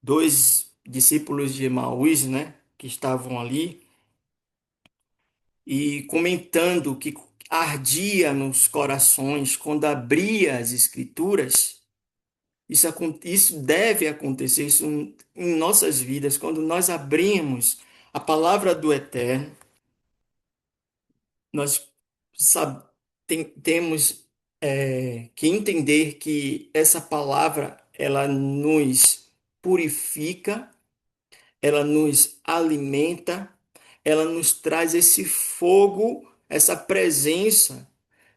dois discípulos de Emaús, né, que estavam ali e comentando que ardia nos corações quando abria as Escrituras. Isso deve acontecer, isso em nossas vidas, quando nós abrimos a palavra do Eterno, nós temos que entender que essa palavra ela nos purifica, ela nos alimenta, ela nos traz esse fogo, essa presença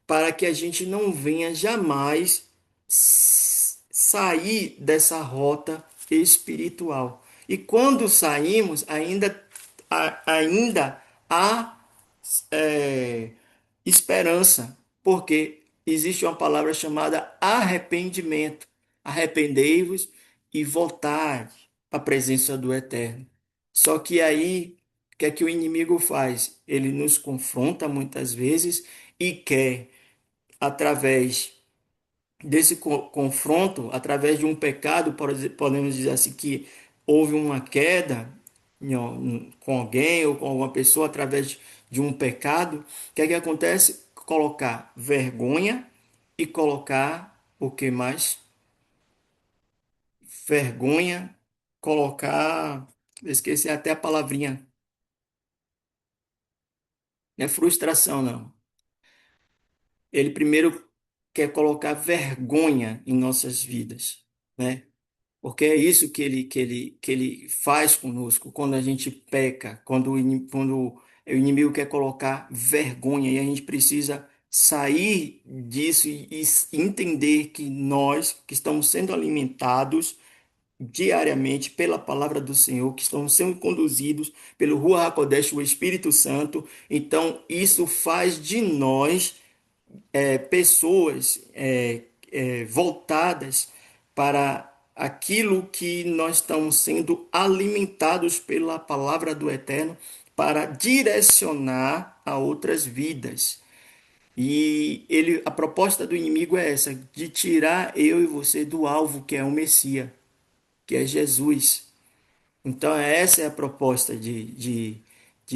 para que a gente não venha jamais sair dessa rota espiritual. E quando saímos, ainda há é, esperança, porque existe uma palavra chamada arrependimento. Arrependei-vos e voltai à presença do Eterno. Só que aí, o que é que o inimigo faz? Ele nos confronta muitas vezes e quer através desse confronto, através de um pecado, podemos dizer assim, que houve uma queda com alguém ou com alguma pessoa através de um pecado, o que é que acontece? Colocar vergonha e colocar o que mais? vergonha colocar, eu esqueci até a palavrinha, não é frustração, não. Ele primeiro quer colocar vergonha em nossas vidas, né? Porque é isso que ele faz conosco quando a gente peca, quando o inimigo quer colocar vergonha e a gente precisa sair disso e entender que nós que estamos sendo alimentados diariamente pela palavra do Senhor, que estamos sendo conduzidos pelo Ruach HaKodesh, o Espírito Santo, então isso faz de nós pessoas voltadas para aquilo que nós estamos sendo alimentados pela palavra do Eterno para direcionar a outras vidas. E a proposta do inimigo é essa, de tirar eu e você do alvo que é o Messias, que é Jesus. Então, essa é a proposta de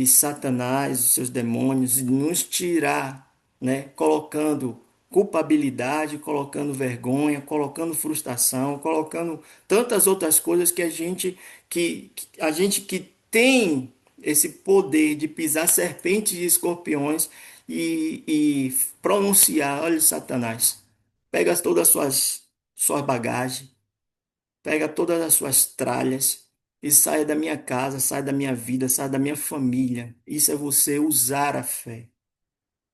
Satanás, os seus demônios, de nos tirar, né? Colocando culpabilidade, colocando vergonha, colocando frustração, colocando tantas outras coisas que a gente que tem esse poder de pisar serpentes e escorpiões e pronunciar, olha, Satanás, pega todas suas bagagens, pega todas as suas tralhas e saia da minha casa, saia da minha vida, saia da minha família. Isso é você usar a fé.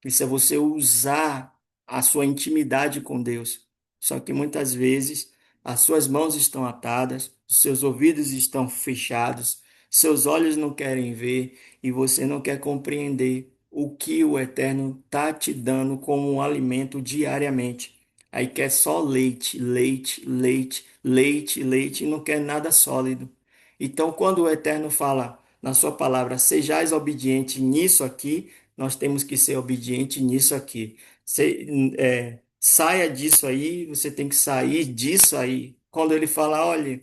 Isso é você usar a sua intimidade com Deus. Só que muitas vezes as suas mãos estão atadas, os seus ouvidos estão fechados, seus olhos não querem ver e você não quer compreender o que o Eterno está te dando como um alimento diariamente. Aí quer só leite, leite, leite, leite, leite e não quer nada sólido. Então, quando o Eterno fala na sua palavra, sejais obediente nisso aqui, nós temos que ser obediente nisso aqui. Saia disso aí, você tem que sair disso aí. Quando ele fala, olha,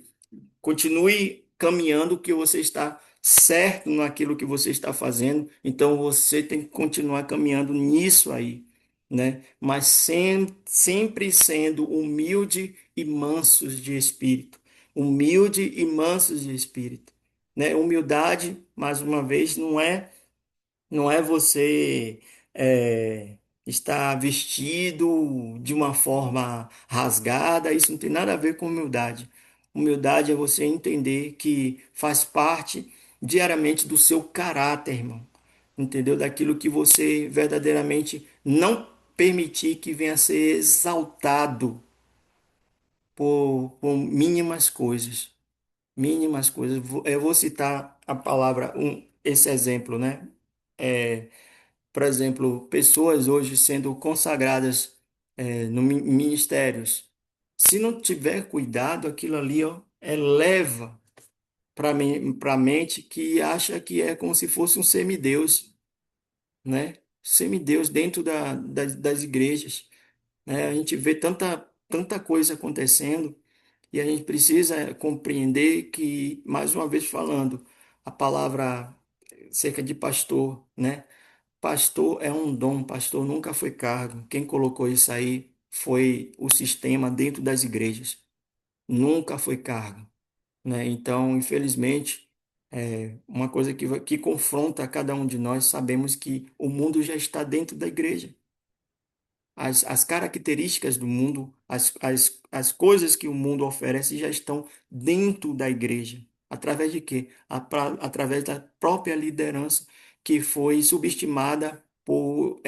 continue caminhando que você está certo naquilo que você está fazendo, então você tem que continuar caminhando nisso aí, né? Mas sempre sendo humilde e mansos de espírito. Humilde e mansos de espírito, né? Humildade, mais uma vez, não é você estar vestido de uma forma rasgada, isso não tem nada a ver com humildade. Humildade é você entender que faz parte diariamente do seu caráter, irmão. Entendeu? Daquilo que você verdadeiramente não permitir que venha a ser exaltado por mínimas coisas. Mínimas coisas. Eu vou citar a palavra, esse exemplo, né? Por exemplo, pessoas hoje sendo consagradas no ministérios. Se não tiver cuidado, aquilo ali ó, eleva para a mente que acha que é como se fosse um semideus, né? Semideus dentro das igrejas, né? A gente vê tanta coisa acontecendo e a gente precisa compreender que, mais uma vez falando, a palavra cerca de pastor, né? Pastor é um dom, pastor nunca foi cargo. Quem colocou isso aí foi o sistema dentro das igrejas. Nunca foi cargo, né? Então, infelizmente, uma coisa que confronta cada um de nós, sabemos que o mundo já está dentro da igreja. As características do mundo, as coisas que o mundo oferece já estão dentro da igreja. Através de quê? Através da própria liderança que foi subestimada por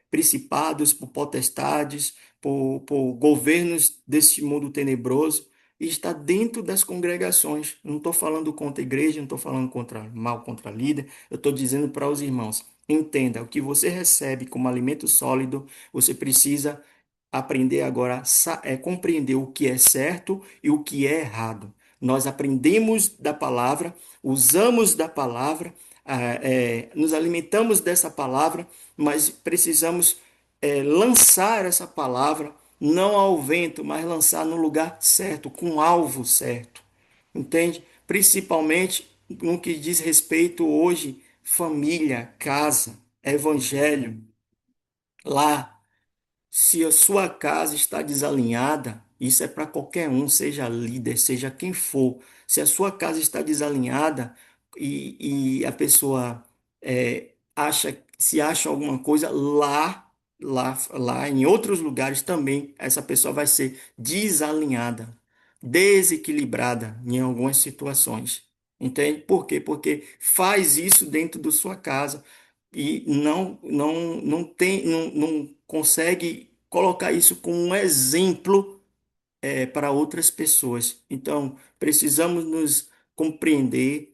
principados, por potestades, por governos deste mundo tenebroso e está dentro das congregações. Não estou falando contra a igreja, não estou falando contra líder, eu estou dizendo para os irmãos. Entenda, o que você recebe como alimento sólido você precisa aprender agora a compreender o que é certo e o que é errado. Nós aprendemos da palavra, usamos da palavra, nos alimentamos dessa palavra, mas precisamos lançar essa palavra não ao vento, mas lançar no lugar certo, com o alvo certo. Entende? Principalmente no que diz respeito hoje, família, casa, evangelho. Lá, se a sua casa está desalinhada, Isso é para qualquer um, seja líder, seja quem for. Se a sua casa está desalinhada e a pessoa se acha alguma coisa lá, em outros lugares também, essa pessoa vai ser desalinhada, desequilibrada em algumas situações. Entende? Por quê? Porque faz isso dentro da sua casa e não consegue colocar isso como um exemplo para outras pessoas. Então, precisamos nos compreender,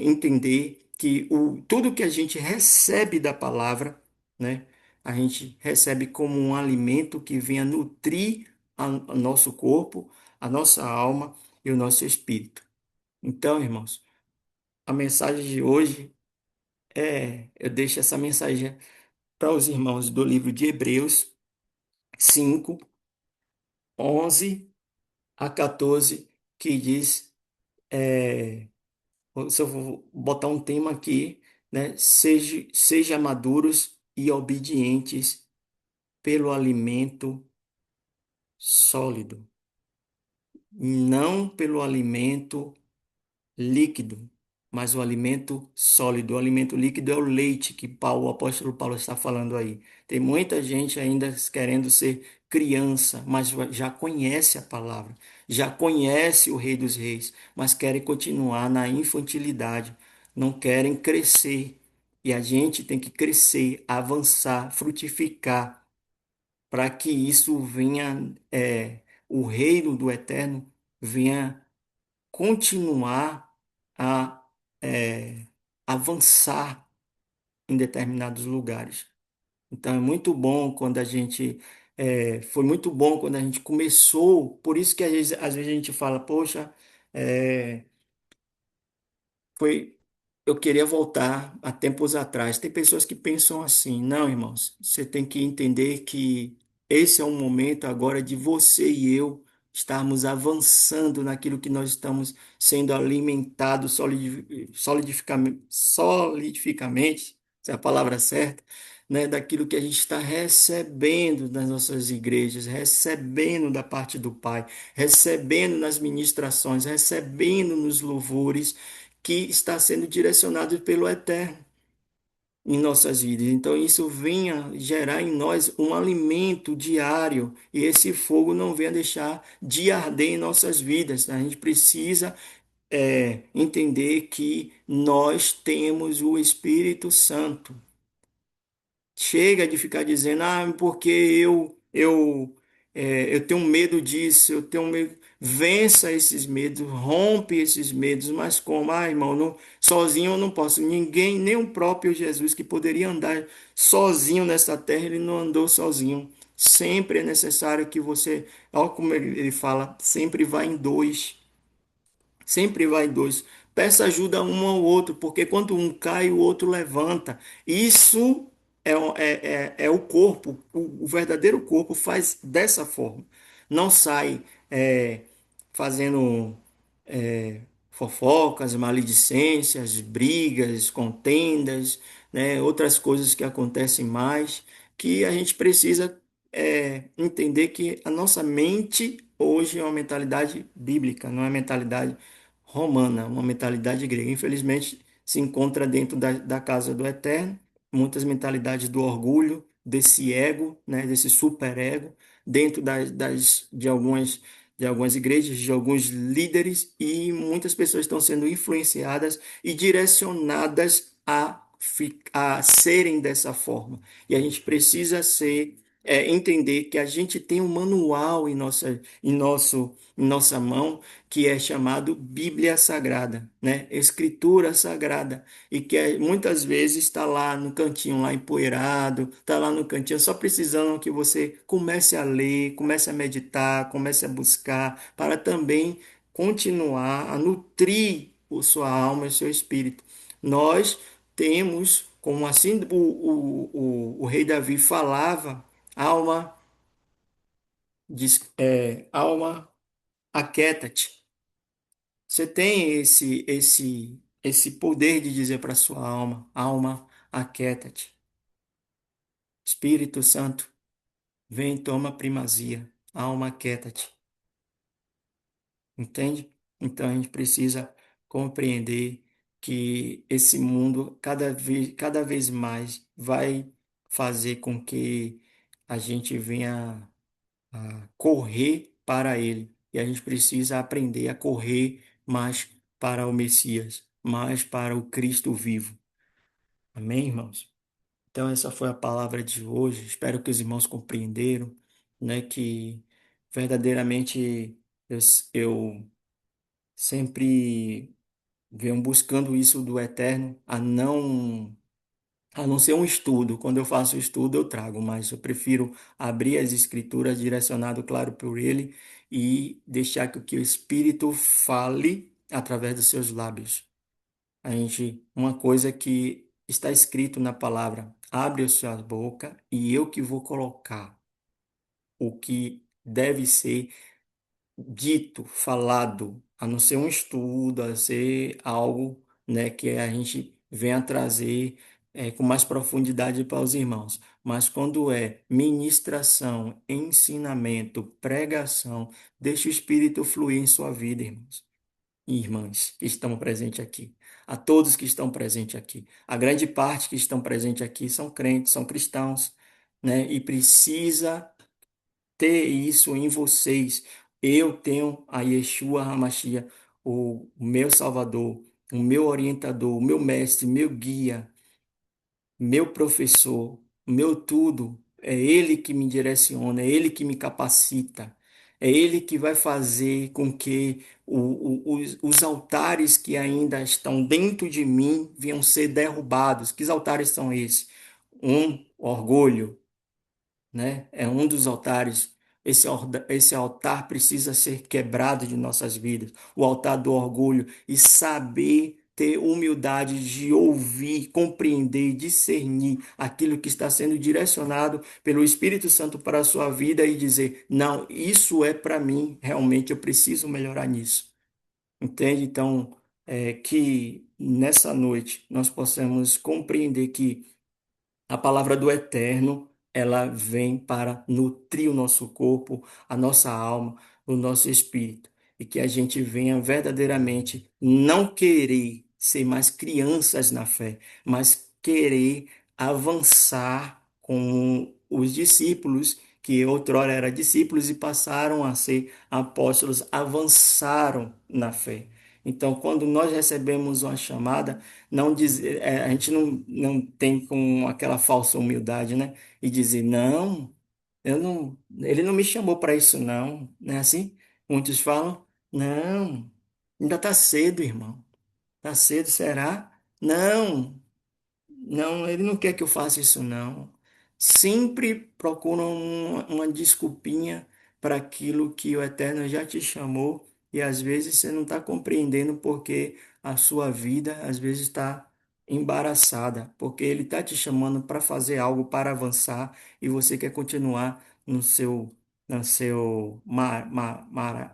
entender que tudo que a gente recebe da palavra, né, a gente recebe como um alimento que venha nutrir o nosso corpo, a nossa alma e o nosso espírito. Então, irmãos, a mensagem de hoje eu deixo essa mensagem para os irmãos do livro de Hebreus 5, 11 a 14, que diz, é, se eu vou botar um tema aqui, né? Seja maduros e obedientes pelo alimento sólido, não pelo alimento líquido, mas o alimento sólido. O alimento líquido é o leite que o apóstolo Paulo está falando aí. Tem muita gente ainda querendo ser criança, mas já conhece a palavra, já conhece o Rei dos Reis, mas querem continuar na infantilidade, não querem crescer. E a gente tem que crescer, avançar, frutificar, para que isso venha, o reino do eterno venha continuar a avançar em determinados lugares. Então é muito bom quando a gente foi muito bom quando a gente começou. Por isso que às vezes a gente fala, poxa, é, foi, eu queria voltar a tempos atrás. Tem pessoas que pensam assim, não, irmãos, você tem que entender que esse é um momento agora de você e eu estarmos avançando naquilo que nós estamos sendo alimentados solidificamente, se é a palavra certa, né, daquilo que a gente está recebendo das nossas igrejas, recebendo da parte do Pai, recebendo nas ministrações, recebendo nos louvores que está sendo direcionado pelo Eterno em nossas vidas. Então, isso venha gerar em nós um alimento diário e esse fogo não venha deixar de arder em nossas vidas. A gente precisa entender que nós temos o Espírito Santo. Chega de ficar dizendo, porque eu tenho medo disso, eu tenho medo. Vença esses medos, rompe esses medos, mas como? Irmão, sozinho eu não posso. Ninguém, nem o próprio Jesus, que poderia andar sozinho nessa terra, ele não andou sozinho. Sempre é necessário que você, olha como ele fala, sempre vai em dois. Sempre vai dois. Peça ajuda um ao outro, porque quando um cai, o outro levanta. Isso é o corpo, o verdadeiro corpo faz dessa forma. Não sai é, fazendo fofocas, maledicências, brigas, contendas, né, outras coisas que acontecem mais, que a gente precisa entender que a nossa mente hoje é uma mentalidade bíblica, não é mentalidade romana, uma mentalidade grega. Infelizmente, se encontra dentro da casa do Eterno muitas mentalidades do orgulho, desse ego, né, desse superego, dentro de algumas igrejas, de alguns líderes, e muitas pessoas estão sendo influenciadas e direcionadas a serem dessa forma. E a gente precisa entender que a gente tem um manual em nossa mão que é chamado Bíblia Sagrada, né? Escritura Sagrada, e que muitas vezes está lá no cantinho, lá empoeirado, está lá no cantinho, só precisando que você comece a ler, comece a meditar, comece a buscar, para também continuar a nutrir a sua alma e o seu espírito. Nós temos, como assim o rei Davi falava, alma, alma, aquieta-te. Você tem esse poder de dizer para sua alma, alma, aquieta-te. Espírito Santo, vem, toma primazia. Alma, aquieta-te. entende? Então a gente precisa compreender que esse mundo cada vez mais vai fazer com que a gente venha a correr para ele. E a gente precisa aprender a correr mais para o Messias, mais para o Cristo vivo. Amém, irmãos? Então, essa foi a palavra de hoje. Espero que os irmãos compreenderam, né, que verdadeiramente eu sempre venho buscando isso do Eterno, a não ser um estudo. Quando eu faço estudo, eu trago, mas eu prefiro abrir as escrituras direcionado, claro, por ele e deixar que o Espírito fale através dos seus lábios. Uma coisa que está escrito na palavra, abre a sua boca e eu que vou colocar o que deve ser dito, falado, a não ser um estudo, a ser algo, né, que a gente venha trazer com mais profundidade para os irmãos. Mas quando é ministração, ensinamento, pregação, deixe o Espírito fluir em sua vida, irmãos e irmãs que estão presentes aqui. A todos que estão presentes aqui. A grande parte que estão presentes aqui são crentes, são cristãos, né? E precisa ter isso em vocês. Eu tenho a Yeshua HaMashiach, o meu Salvador, o meu orientador, o meu mestre, meu guia, meu professor, meu tudo. É Ele que me direciona, é Ele que me capacita, é Ele que vai fazer com que os altares que ainda estão dentro de mim venham ser derrubados. Que altares são esses? Um, orgulho, né? É um dos altares. Esse altar precisa ser quebrado de nossas vidas. O altar do orgulho e saber ter humildade de ouvir, compreender, discernir aquilo que está sendo direcionado pelo Espírito Santo para a sua vida e dizer: não, isso é para mim, realmente eu preciso melhorar nisso. Entende? Então, que nessa noite nós possamos compreender que a palavra do Eterno, ela vem para nutrir o nosso corpo, a nossa alma, o nosso espírito, e que a gente venha verdadeiramente não querer ser mais crianças na fé, mas querer avançar com os discípulos que outrora eram discípulos e passaram a ser apóstolos, avançaram na fé. Então, quando nós recebemos uma chamada, não dizer, a gente não tem com aquela falsa humildade, né? E dizer, não, eu não, ele não me chamou para isso, não. Não é assim? Muitos falam, não, ainda está cedo, irmão. Está cedo, será? Não. Não, ele não quer que eu faça isso, não. Sempre procuram uma desculpinha para aquilo que o Eterno já te chamou e às vezes você não está compreendendo porque a sua vida às vezes está embaraçada, porque ele está te chamando para fazer algo, para avançar e você quer continuar no seu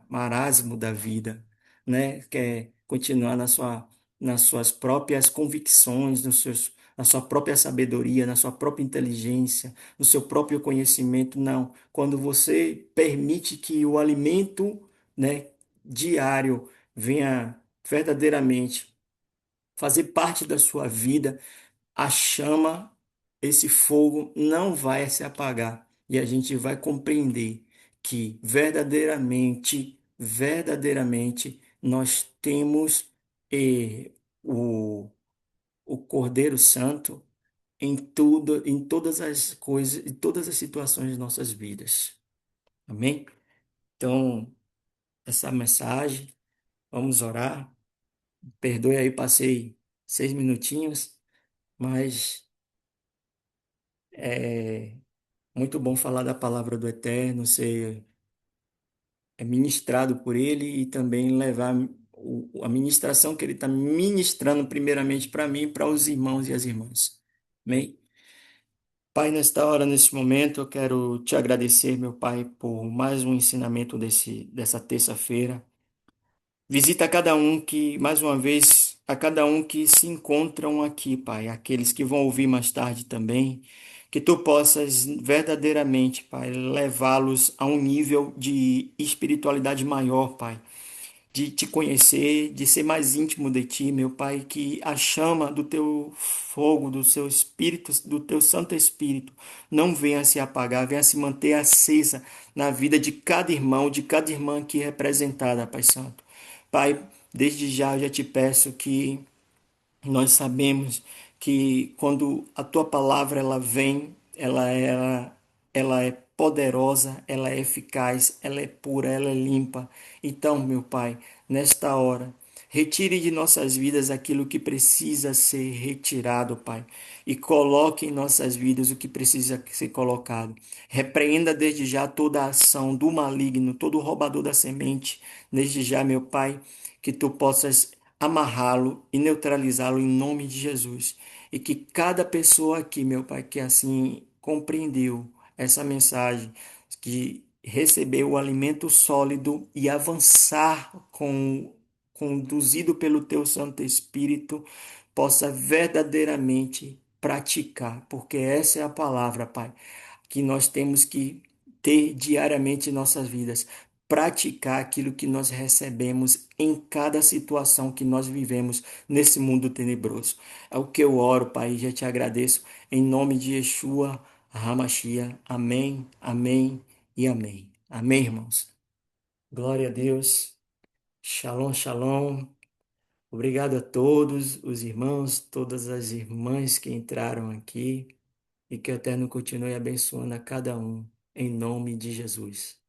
marasmo da vida, né? Quer continuar nas suas próprias convicções, na sua própria sabedoria, na sua própria inteligência, no seu próprio conhecimento. Não. Quando você permite que o alimento, né, diário venha verdadeiramente fazer parte da sua vida, a chama, esse fogo não vai se apagar. E a gente vai compreender que verdadeiramente, nós temos o Cordeiro Santo em tudo, em todas as coisas, em todas as situações de nossas vidas. Amém? Então, essa mensagem, vamos orar. Perdoe aí, passei 6 minutinhos, mas é muito bom falar da palavra do Eterno, ser ministrado por Ele e também levar a ministração que Ele está ministrando primeiramente para mim e para os irmãos e as irmãs. Amém? Pai, nesta hora, nesse momento, eu quero te agradecer, meu Pai, por mais um ensinamento dessa terça-feira. Visita cada um que, mais uma vez, a cada um que se encontram aqui, Pai, aqueles que vão ouvir mais tarde também, que tu possas verdadeiramente, Pai, levá-los a um nível de espiritualidade maior, Pai, de te conhecer, de ser mais íntimo de ti, meu Pai, que a chama do teu fogo, do seu Espírito, do teu Santo Espírito, não venha se apagar, venha se manter acesa na vida de cada irmão, de cada irmã aqui representada, Pai Santo. Pai, desde já eu já te peço que nós sabemos que quando a tua palavra ela vem, ela é poderosa, ela é eficaz, ela é pura, ela é limpa. Então, meu Pai, nesta hora, retire de nossas vidas aquilo que precisa ser retirado, Pai, e coloque em nossas vidas o que precisa ser colocado. Repreenda desde já toda a ação do maligno, todo o roubador da semente, desde já, meu Pai, que tu possas amarrá-lo e neutralizá-lo em nome de Jesus. E que cada pessoa aqui, meu Pai, que assim compreendeu essa mensagem, que recebeu o alimento sólido e avançar conduzido pelo teu Santo Espírito, possa verdadeiramente praticar, porque essa é a palavra, Pai, que nós temos que ter diariamente em nossas vidas, praticar aquilo que nós recebemos em cada situação que nós vivemos nesse mundo tenebroso. É o que eu oro, Pai, e já te agradeço em nome de Yeshua HaMashiach. Amém, amém e amém. Amém, irmãos. Glória a Deus. Shalom, shalom. Obrigado a todos os irmãos, todas as irmãs que entraram aqui e que o Eterno continue abençoando a cada um, em nome de Jesus.